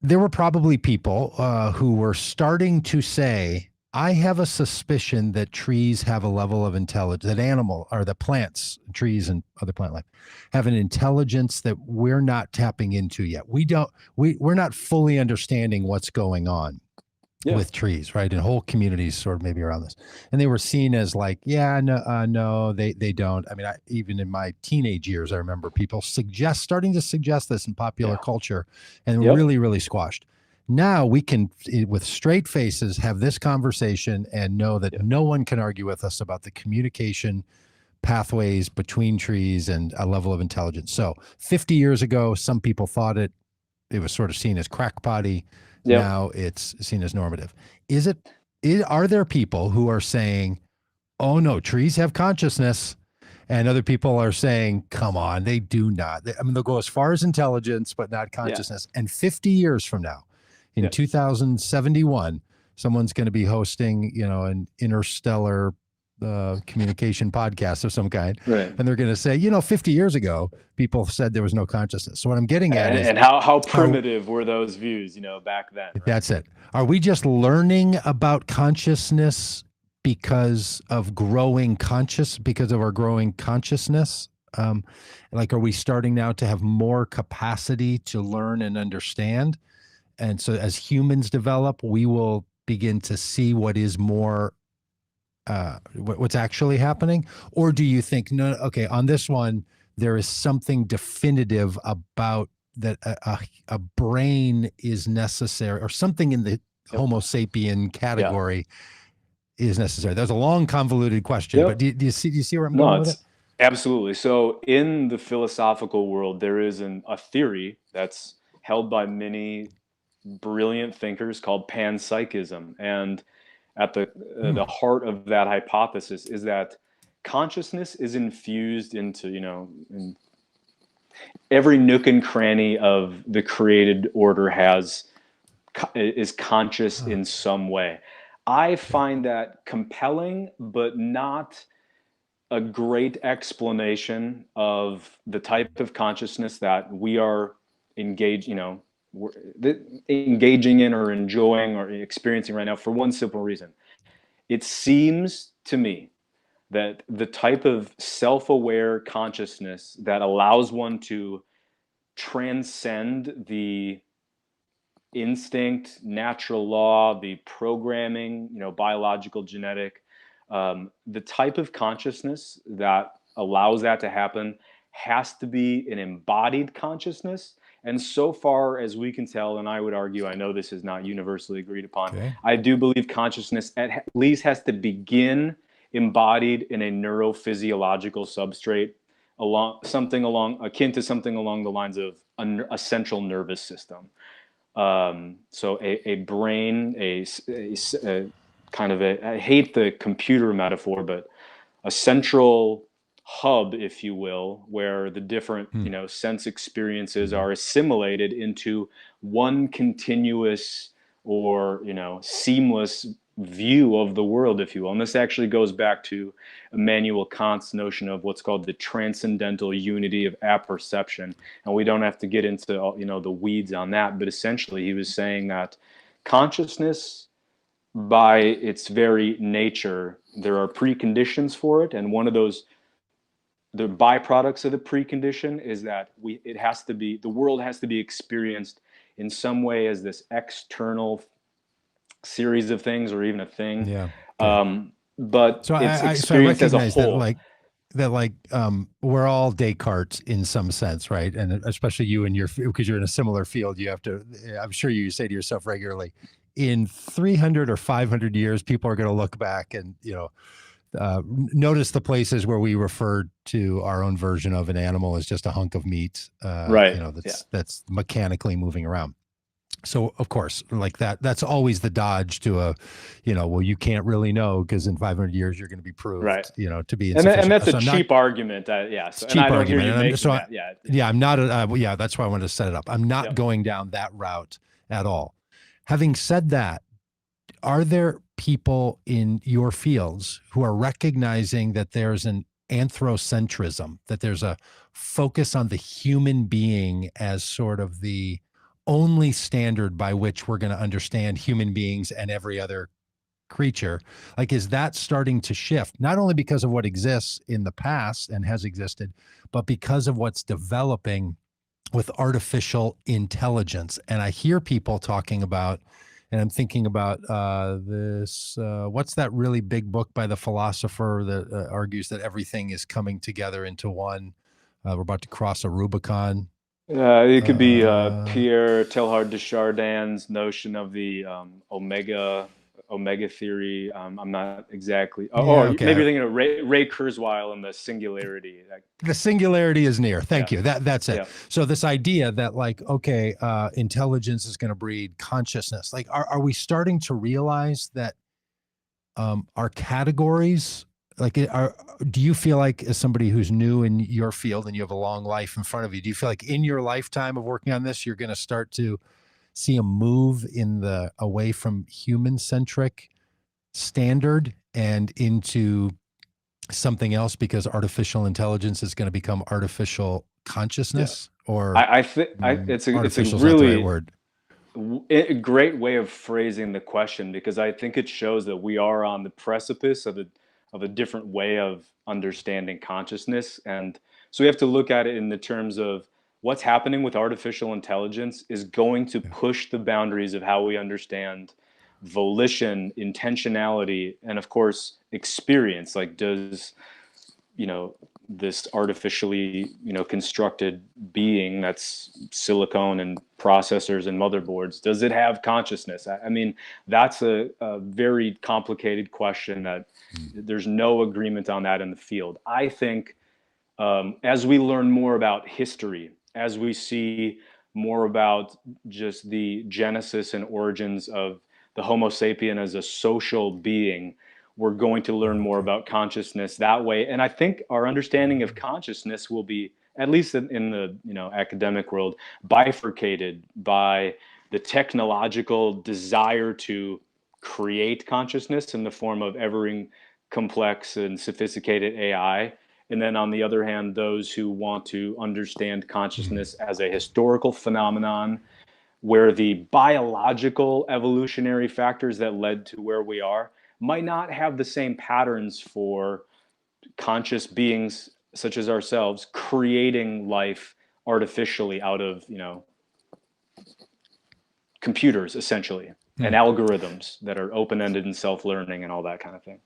there were probably people who were starting to say, I have a suspicion that trees have a level of intelligence, that plants, trees and other plant life have an intelligence that we're not tapping into yet. We're not fully understanding what's going on. with trees, right? And whole communities sort of maybe around this. And they were seen as like, no, they don't. I mean, even in my teenage years, I remember people starting to suggest this in popular culture, and really, really squashed. Now we can, with straight faces, have this conversation and know that no one can argue with us about the communication pathways between trees and a level of intelligence. So 50 years ago, some people thought it was sort of seen as crackpotty. Now it's seen as normative. Are there people who are saying, oh no, trees have consciousness, and other people are saying, come on, they do not. They'll go as far as intelligence, but not consciousness. And 50 years from now, in 2071, someone's going to be hosting, an interstellar communication podcast of some kind, and they're going to say, 50 years ago, people said there was no consciousness. So what I'm getting at is, and how primitive were those views, back then? Right? That's it. Are we just learning about consciousness because of our growing consciousness? Are we starting now to have more capacity to learn and understand? And so as humans develop, we will begin to see what is more what's actually happening? Or do you think, no, okay, on this one, there is something definitive about that a brain is necessary, or something in the Homo sapien category is necessary? That's a long, convoluted question, but do you see where I'm going with it? Absolutely. So in the philosophical world, there is a theory that's held by many brilliant thinkers called panpsychism. And at the heart of that hypothesis is that consciousness is infused into, in every nook and cranny of the created order is conscious in some way. I find that compelling, but not a great explanation of the type of consciousness that we are engaging in or enjoying or experiencing right now, for one simple reason. It seems to me that the type of self-aware consciousness that allows one to transcend the instinct, natural law, the programming, biological, genetic, the type of consciousness that allows that to happen has to be an embodied consciousness. And so far as we can tell, and I would argue, I know this is not universally agreed upon, I do believe consciousness at least has to begin embodied in a neurophysiological substrate, akin to something along the lines of a central nervous system. So a brain, a kind of I hate the computer metaphor, but a central hub, if you will, where the different sense experiences are assimilated into one continuous or seamless view of the world, if you will. And this actually goes back to Immanuel Kant's notion of what's called the transcendental unity of apperception. And we don't have to get into the weeds on that, but essentially he was saying that consciousness, by its very nature, there are preconditions for it, and one of those, the byproducts of the precondition, is that the world has to be experienced in some way as this external series of things, or even a thing. But so it's experienced as a whole. That we're all Descartes in some sense, right? And especially you and because you're in a similar field, you have to, I'm sure you say to yourself regularly, in 300 or 500 years, people are going to look back and, notice the places where we referred to our own version of an animal as just a hunk of meat, that's mechanically moving around. So of course, like that's always the dodge to you can't really know, because in 500 years you're going to be proved, to be insufficient. And that's a cheap argument. Cheap argument. I'm not. That's why I wanted to set it up. I'm not going down that route at all. Having said that, are there people in your fields who are recognizing that there's an anthropocentrism, that there's a focus on the human being as sort of the only standard by which we're going to understand human beings and every other creature? Is that starting to shift, not only because of what exists in the past and has existed, but because of what's developing with artificial intelligence? And I hear people talking about, And I'm thinking about this. What's that really big book by the philosopher that argues that everything is coming together into one? We're about to cross a Rubicon. It could be Pierre Teilhard de Chardin's notion of the omega theory. I'm not exactly. Or maybe you're thinking of Ray Kurzweil and the singularity. The singularity is near. Thank you. That's it. Yeah. So this idea that like, okay, intelligence is going to breed consciousness. Like, are we starting to realize that our categories, like, do you feel like, as somebody who's new in your field and you have a long life in front of you, do you feel like in your lifetime of working on this, you're going to start to see a move in the away from human-centric standard and into something else, because artificial intelligence is going to become artificial consciousness? Yeah. Or I think it's a really a great way of phrasing the question, because I think it shows that we are on the precipice of a different way of understanding consciousness. And so we have to look at it in the terms of what's happening with artificial intelligence is going to push the boundaries of how we understand volition, intentionality, and of course, experience. Like, does, this artificially, constructed being that's silicone and processors and motherboards, does it have consciousness? I mean, that's a very complicated question that there's no agreement on that in the field. I think as we learn more about history, as we see more about just the genesis and origins of the Homo sapien as a social being, we're going to learn more about consciousness that way. And I think our understanding of consciousness will be, at least in the academic world, bifurcated by the technological desire to create consciousness in the form of ever complex and sophisticated AI. And then on the other hand, those who want to understand consciousness as a historical phenomenon, where the biological evolutionary factors that led to where we are might not have the same patterns for conscious beings such as ourselves creating life artificially out of, computers, essentially, and algorithms that are open-ended and self-learning and all that kind of thing.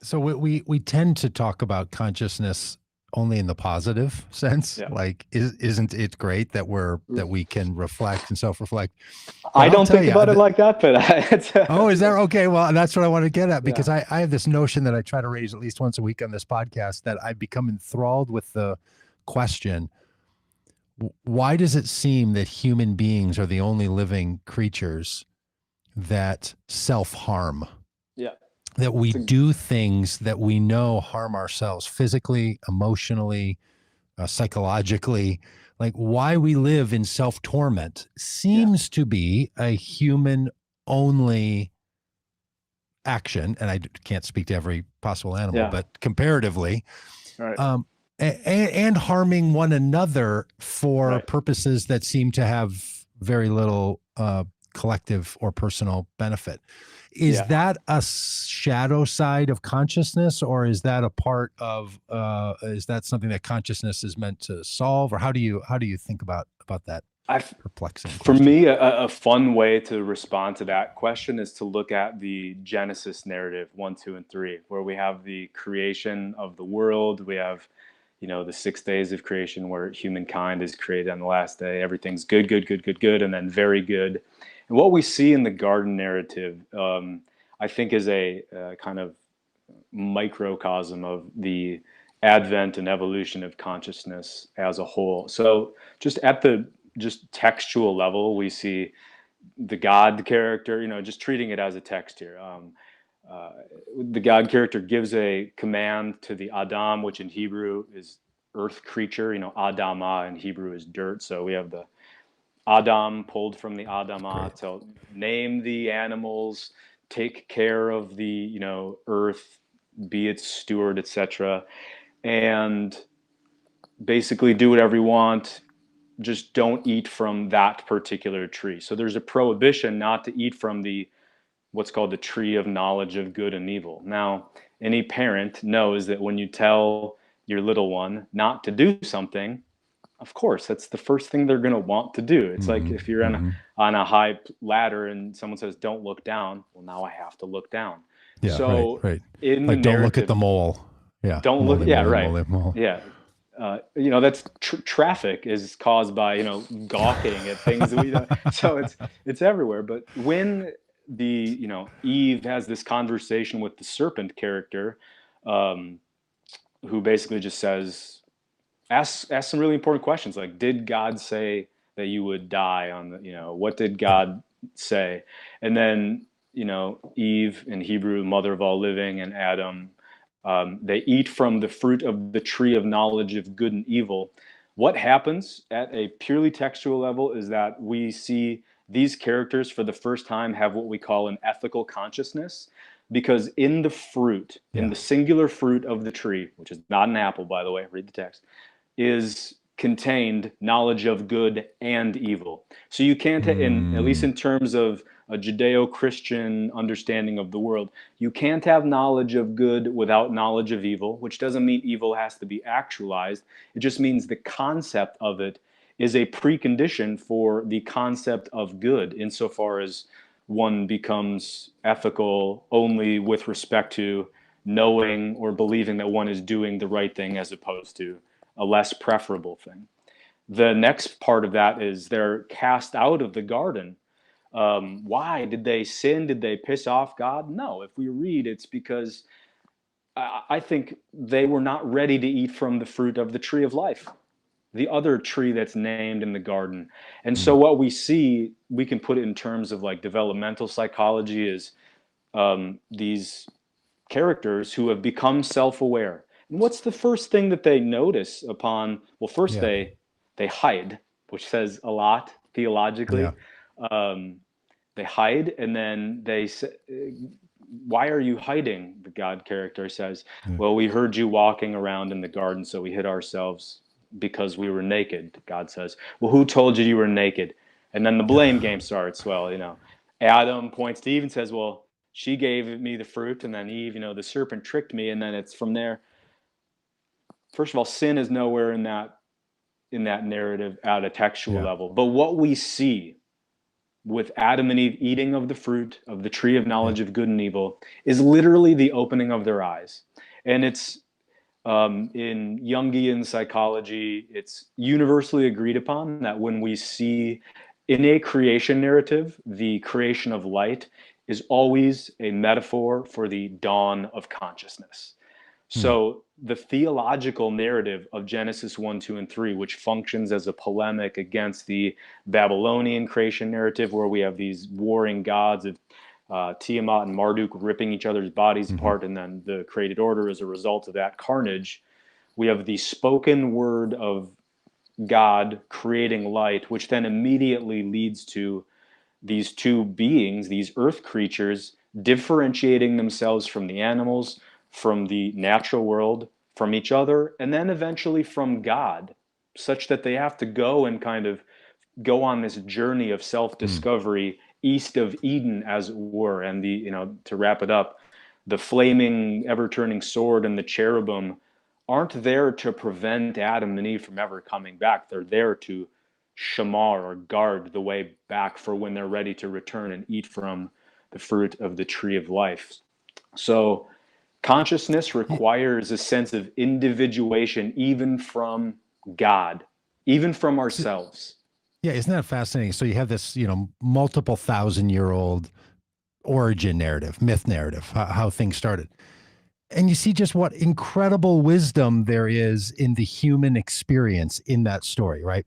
So we tend to talk about consciousness only in the positive sense. Yeah. Like, isn't it great that we can reflect and self-reflect? But I don't think about it like that, but oh, is that okay? Well, that's what I want to get at, because I have this notion that I try to raise at least once a week on this podcast, that I've become enthralled with the question: why does it seem that human beings are the only living creatures that self-harm? Yeah. That we do things that we know harm ourselves physically, emotionally, psychologically. Like, why we live in self-torment seems to be a human-only action. And I can't speak to every possible animal, but comparatively, right. And harming one another for purposes that seem to have very little collective or personal benefit. Is that a shadow side of consciousness, or is that a part of, is that something that consciousness is meant to solve? Or how do you think about that perplexing question? For me, a fun way to respond to that question is to look at the Genesis narrative 1, 2, and 3, where we have the creation of the world. We have, the 6 days of creation where humankind is created on the last day. Everything's good, and then very good. And what we see in the garden narrative, I think, is a kind of microcosm of the advent and evolution of consciousness as a whole. So just at the textual level, we see the God character, just treating it as a text here. The God character gives a command to the Adam, which in Hebrew is earth creature. Adamah in Hebrew is dirt. So we have the Adam pulled from the Adamah to name the animals, take care of the earth, be its steward, etc., and basically do whatever you want. Just don't eat from that particular tree. So there's a prohibition not to eat from what's called the tree of knowledge of good and evil. Now, any parent knows that when you tell your little one not to do something, of course, that's the first thing they're going to want to do. It's like if you're on a high ladder and someone says, don't look down. Well, now I have to look down. Yeah, so right. in like, the don't look at narrative, the mole. Yeah. don't look. Moley, Yeah, moley, right. moley, mole. Yeah. That's traffic is caused by, gawking at things that we don't. So it's everywhere. But when Eve has this conversation with the serpent character, who basically just says, ask some really important questions, like, did God say that you would die on the, what did God say? And then, Eve, in Hebrew, mother of all living, and Adam, they eat from the fruit of the tree of knowledge of good and evil. What happens at a purely textual level is that we see these characters for the first time have what we call an ethical consciousness, because in the fruit, in the singular fruit of the tree, which is not an apple, by the way, read the text, is contained knowledge of good and evil. So you can't, at least in terms of a Judeo-Christian understanding of the world, you can't have knowledge of good without knowledge of evil, which doesn't mean evil has to be actualized. It just means the concept of it is a precondition for the concept of good, insofar as one becomes ethical only with respect to knowing or believing that one is doing the right thing as opposed to a less preferable thing. The next part of that is they're cast out of the garden. Why did they sin? Did they piss off God? No. If we read, it's because I think they were not ready to eat from the fruit of the tree of life, the other tree that's named in the garden. And so what we see, we can put it in terms of like developmental psychology, is these characters who have become self-aware. And what's the first thing that they notice upon? Well, first they hide, which says a lot theologically. They hide, and then they say, why are you hiding? The God character says, well, we heard you walking around in the garden, so we hid ourselves because we were naked. God says, well, who told you you were naked? And then the blame game starts. Well, Adam points to Eve and says, well, she gave me the fruit, and then Eve, the serpent tricked me, and then it's from there. First of all, sin is nowhere in that narrative at a textual level. But what we see with Adam and Eve eating of the fruit of the tree of knowledge of good and evil is literally the opening of their eyes. And it's in Jungian psychology, it's universally agreed upon that when we see in a creation narrative, the creation of light is always a metaphor for the dawn of consciousness. So the theological narrative of Genesis 1, 2, and 3, which functions as a polemic against the Babylonian creation narrative, where we have these warring gods of Tiamat and Marduk ripping each other's bodies apart, and then the created order as a result of that carnage. We have the spoken word of God creating light, which then immediately leads to these two beings, these earth creatures, differentiating themselves from the animals, from the natural world, from each other, and then eventually from God, such that they have to go and kind of go on this journey of self-discovery east of Eden, as it were. And to wrap it up, the flaming, ever-turning sword and the cherubim aren't there to prevent Adam and Eve from ever coming back. They're there to shamar, or guard the way back for when they're ready to return and eat from the fruit of the tree of life. So consciousness requires a sense of individuation, even from God, even from ourselves. Yeah, isn't that fascinating? So you have this, multiple 1,000-year-old origin narrative, myth narrative, how things started. And you see just what incredible wisdom there is in the human experience in that story, right?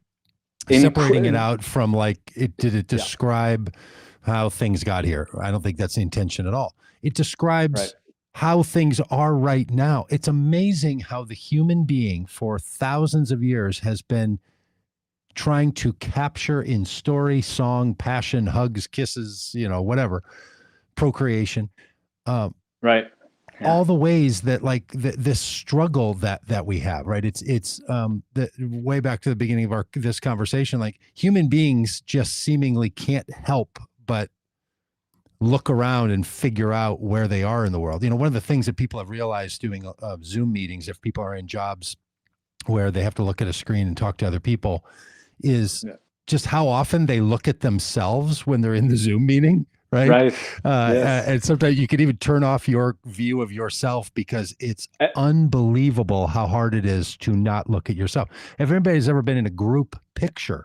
Separating it out from did it describe how things got here? I don't think that's the intention at all. It describes how things are right now. It's amazing how the human being for thousands of years has been trying to capture in story, song, passion, hugs, kisses, whatever, procreation. All the ways that this struggle that we have, right? It's the way back to the beginning of this conversation, human beings just seemingly can't help but look around and figure out where they are in the world. One of the things that people have realized doing Zoom meetings, if people are in jobs where they have to look at a screen and talk to other people, is just how often they look at themselves when they're in the Zoom meeting. Right. Yes. And sometimes you can even turn off your view of yourself because it's unbelievable how hard it is to not look at yourself. If anybody's ever been in a group picture,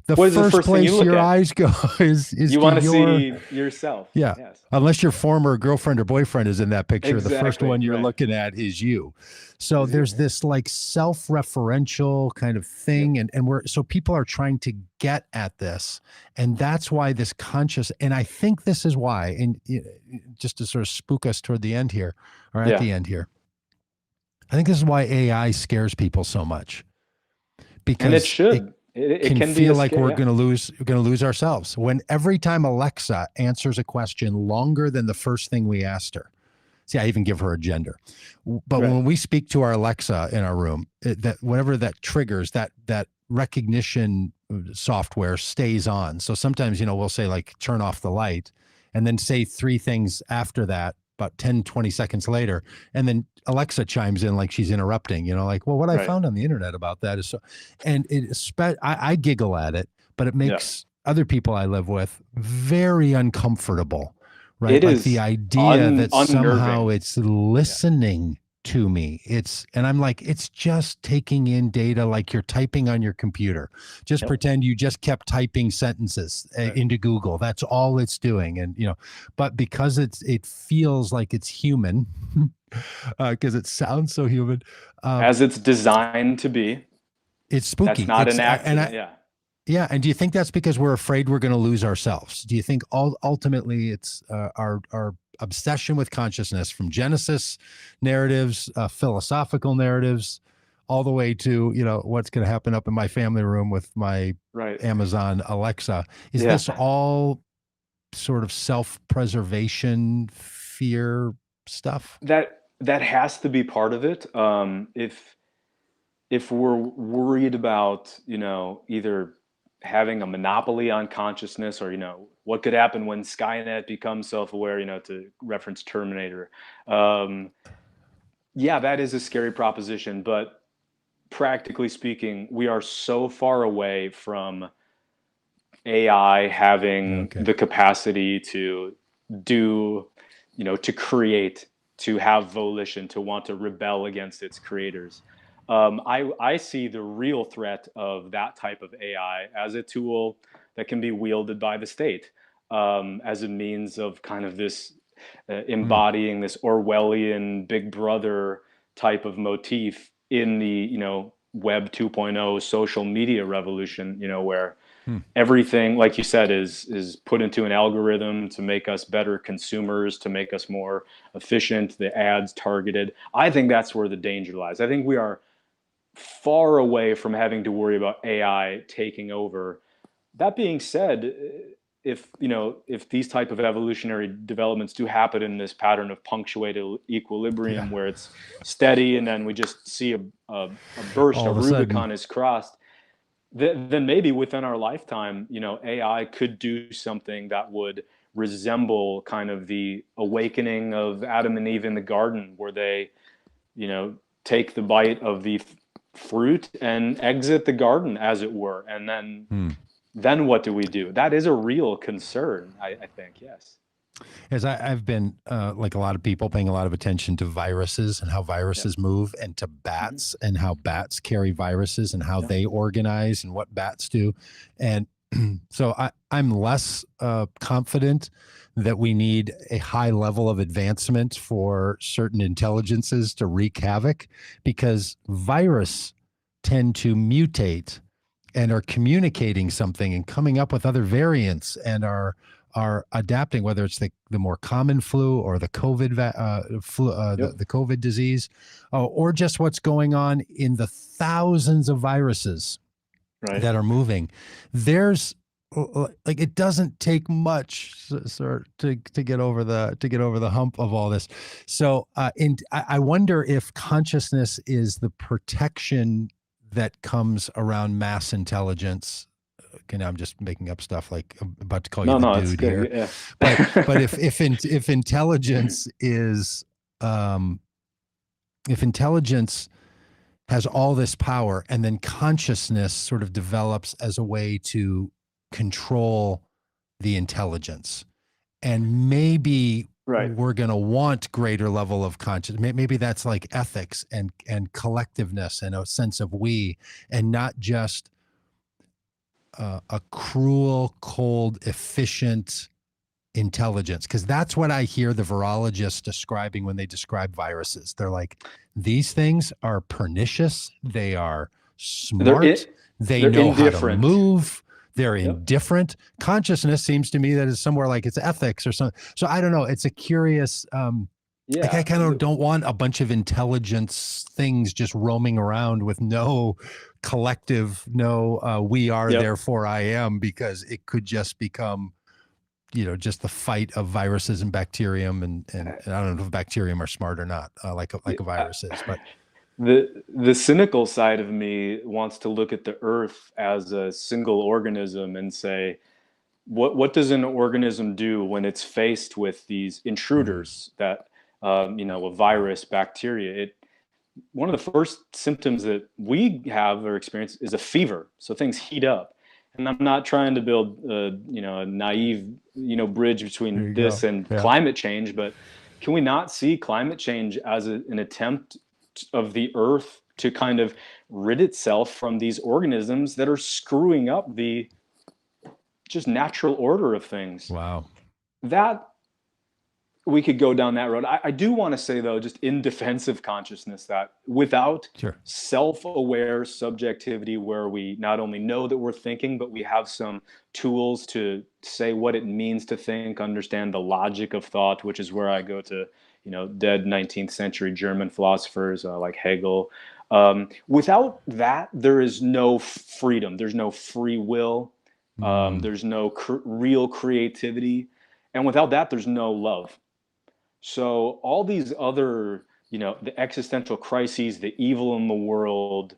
the first place your eyes go is you want to see yourself. Yeah. Yes. Unless your former girlfriend or boyfriend is in that picture, exactly. The first one you're looking at is you. So there's this like self-referential kind of thing. And so people are trying to get at this. And that's why this conscious, and I think this is why, and just to sort of spook us toward the end here, or at the end here, I think this is why AI scares people so much. Because and it should. It can feel like we're going to lose ourselves. When every time Alexa answers a question longer than the first thing we asked her. See, I even give her a gender. But when we speak to our Alexa in our room, that whenever that triggers, that recognition software stays on. So sometimes, we'll say like, turn off the light, and then say 3 things after that, about 10, 20 seconds later. And then Alexa chimes in like she's interrupting, like, well, what I found on the internet about that is so, and I giggle at it, but it makes other people I live with very uncomfortable, right? It like is the idea that somehow it's listening to me. And I'm like, it's just taking in data like you're typing on your computer. Just pretend you just kept typing sentences into Google. That's all it's doing. And, but because it feels like it's human, because it sounds so human. As it's designed to be. It's spooky. That's not an accident. Yeah. And do you think that's because we're afraid we're going to lose ourselves? Do you think ultimately it's our obsession with consciousness, from Genesis narratives, philosophical narratives, all the way to, what's going to happen up in my family room with my Amazon Alexa? Is this all sort of self-preservation, fear stuff? That has to be part of it. If we're worried about, either having a monopoly on consciousness, or what could happen when Skynet becomes self-aware, to reference Terminator, that is a scary proposition. But practically speaking, we are so far away from AI having the capacity to do, to create, to have volition, to want to rebel against its creators. I see the real threat of that type of AI as a tool that can be wielded by the state, as a means of kind of this embodying this Orwellian Big Brother type of motif in the, Web 2.0 social media revolution, where everything, like you said, is put into an algorithm to make us better consumers, to make us more efficient, the ads targeted. I think that's where the danger lies. I think we are far away from having to worry about AI taking over. That being said, if these type of evolutionary developments do happen in this pattern of punctuated equilibrium, where it's steady and then we just see a burst, a Rubicon is crossed, then maybe within our lifetime, AI could do something that would resemble kind of the awakening of Adam and Eve in the garden, where they, take the bite of the fruit and exit the garden, as it were. And then what do we do? That is a real concern, I think. Yes. As I've been, like a lot of people, paying a lot of attention to viruses and how viruses move, and to bats and how bats carry viruses and how they organize and what bats do. And so I'm less confident that we need a high level of advancement for certain intelligences to wreak havoc, because viruses tend to mutate and are communicating something and coming up with other variants and are adapting, whether it's the more common flu or the COVID the COVID disease, or just what's going on in the thousands of viruses that are moving. There's like, it doesn't take much to get over the hump of all this. So I wonder if consciousness is the protection that comes around mass intelligence. Okay, now I'm just making up stuff, like I'm about to call you the dude here. Yeah. But if intelligence is if intelligence has all this power, and then consciousness sort of develops as a way to control the intelligence. And maybe we're going to want greater level of consciousness. Maybe that's like ethics and collectiveness and a sense of we, and not just a cruel, cold, efficient intelligence. Because that's what I hear the virologists describing when they describe viruses. They're like, these things are pernicious. They are smart. They know how to move. They're indifferent. Consciousness seems to me that is somewhere like it's ethics or something. So I don't know. It's a curious, like I kind of don't want a bunch of intelligence things just roaming around with no collective, no we are, therefore I am, because it could just become, just the fight of viruses and bacterium. And I don't know if bacterium are smart or not, like a virus is, but. The cynical side of me wants to look at the earth as a single organism and say, what does an organism do when it's faced with these intruders that, a virus, bacteria? One of the first symptoms that we have or experience is a fever. So things heat up. And I'm not trying to build a naive, bridge between this and climate change, but can we not see climate change as an attempt of the earth to kind of rid itself from these organisms that are screwing up the just natural order of things? Wow. That we could go down that road. I do want to say, though, just in defense of consciousness, that without self-aware subjectivity, where we not only know that we're thinking, but we have some tools to say what it means to think, understand the logic of thought, which is where I go to dead 19th century German philosophers like Hegel. Without that, there is no freedom. There's no free will. There's no real creativity. And without that, there's no love. So all these other, the existential crises, the evil in the world,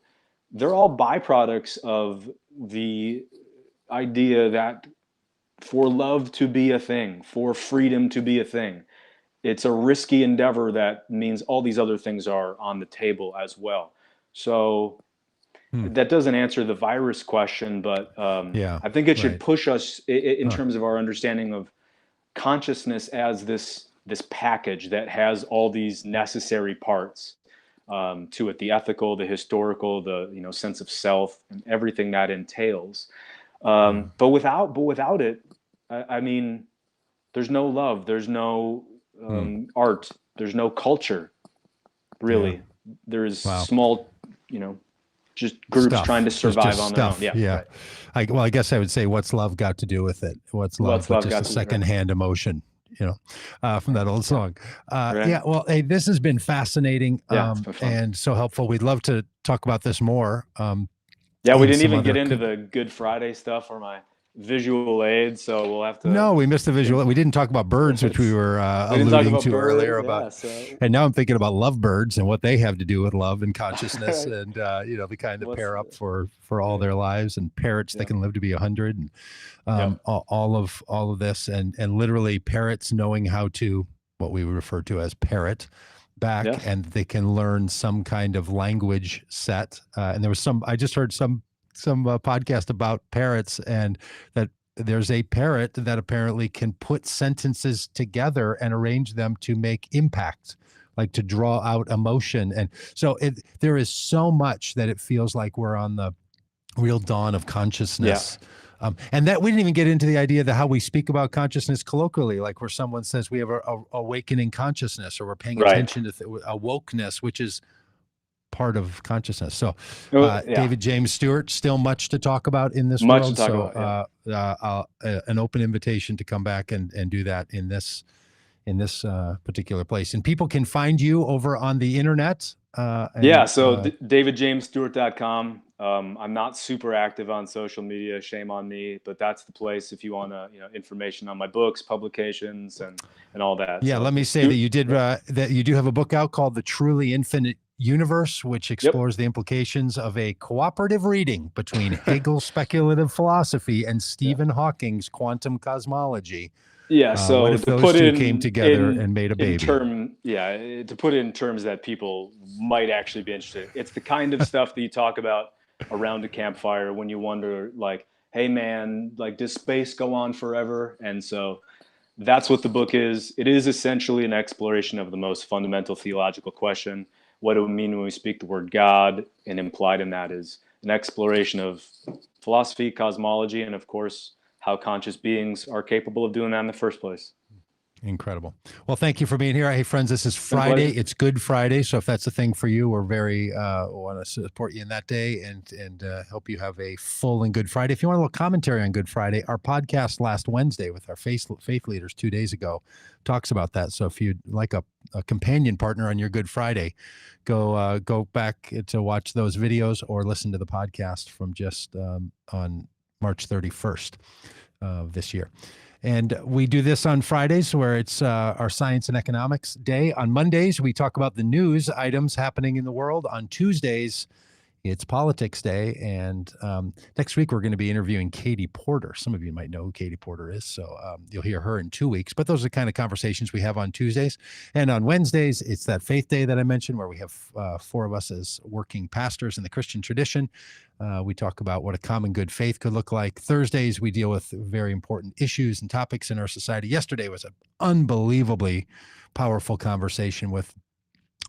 they're all byproducts of the idea that for love to be a thing, for freedom to be a thing, it's a risky endeavor that means all these other things are on the table as well. So that doesn't answer the virus question, but I think it should push us in terms of our understanding of consciousness as this package that has all these necessary parts to it: the ethical, the historical, the sense of self, and everything that entails. But without it, I mean, there's no love, there's no art, there's no culture, really. There's small, just groups trying to survive on their own. I guess I would say, what's love got to do with it? What's love but just a secondhand emotion, from that old song. Well, hey, this has been fascinating and so helpful. We'd love to talk about this more. We didn't even get into the Good Friday stuff or my visual aid, so we'll have to. No, we missed the visual. We didn't talk about birds, which we were alluding to earlier about. And now I'm thinking about lovebirds and what they have to do with love and consciousness, and the kind that pair up for all their lives, and parrots that can live to be 100, and all of this, and literally parrots knowing how to, what we would refer to as parrot back, and they can learn some kind of language set. And there was I just heard some podcast about parrots, and that there's a parrot that apparently can put sentences together and arrange them to make impact, like to draw out emotion. And so there is so much that it feels like we're on the real dawn of consciousness. And that we didn't even get into the idea that how we speak about consciousness colloquially, like where someone says we have a awakening consciousness, or we're paying attention to awokeness, which is part of consciousness. So David James Stewart, still much to talk about in this world. So an open invitation to come back and do that in this particular place. And people can find you over on the internet. davidjamesstewart.com. I'm not super active on social media, shame on me, but that's the place if you want information on my books, publications, and all that. Let me say that you did that you do have a book out called The Truly Infinite Universe, which explores the implications of a cooperative reading between Hegel's speculative philosophy and Stephen Hawking's quantum cosmology. Yeah. So what if those two came together and made a baby? To put it in terms that people might actually be interested. It's the kind of stuff that you talk about around a campfire when you wonder, like, hey man, like, does space go on forever? And so that's what the book is. It is essentially an exploration of the most fundamental theological question. What do we mean when we speak the word God? And implied in that is an exploration of philosophy, cosmology, and of course, how conscious beings are capable of doing that in the first place. Incredible. Well, thank you for being here. Hey, friends, this is Friday. It's Good Friday. So if that's a thing for you, we're very want to support you in that day and help you have a full and Good Friday. If you want a little commentary on Good Friday, our podcast last Wednesday with our faith leaders 2 days ago talks about that. So if you'd like a companion partner on your Good Friday, go back to watch those videos or listen to the podcast from just on March 31st of this year. And we do this on Fridays where it's our Science and Economics Day. On Mondays, we talk about the news items happening in the world. On Tuesdays, it's Politics Day. And next week, we're going to be interviewing Katie Porter. Some of you might know who Katie Porter is, so you'll hear her in 2 weeks. But those are the kind of conversations we have on Tuesdays. And on Wednesdays, it's that Faith Day that I mentioned where we have 4 of us as working pastors in the Christian tradition. We talk about what a common good faith could look like. Thursdays, we deal with very important issues and topics in our society. Yesterday was an unbelievably powerful conversation with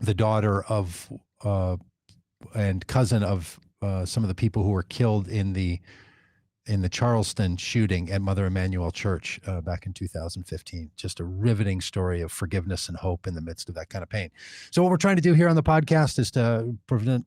the daughter of and cousin of some of the people who were killed in the Charleston shooting at Mother Emanuel Church back in 2015. Just a riveting story of forgiveness and hope in the midst of that kind of pain. So what we're trying to do here on the podcast is to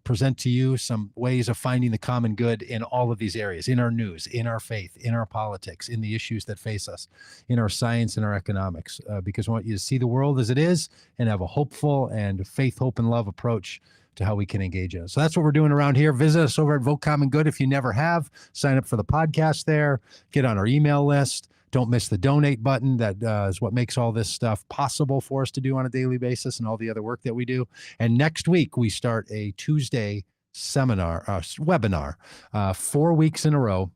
present to you some ways of finding the common good in all of these areas, in our news, in our faith, in our politics, in the issues that face us, in our science and our economics, because we want you to see the world as it is and have a hopeful and faith, hope, and love approach to how we can engage in it. So that's what we're doing around here. Visit us over at Vote Common Good if you never have. Sign up for the podcast there. Get on our email list. Don't miss the donate button. That is what makes all this stuff possible for us to do on a daily basis and all the other work that we do. And next week, we start a Tuesday webinar, 4 weeks in a row,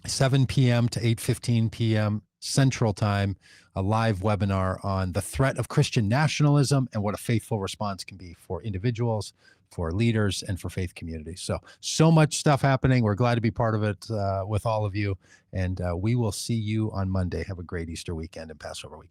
7 p.m. to 8:15 p.m. Central Time, a live webinar on the threat of Christian nationalism and what a faithful response can be for individuals, for leaders, and for faith communities. So much stuff happening. We're glad to be part of it with all of you. And we will see you on Monday. Have a great Easter weekend and Passover weekend.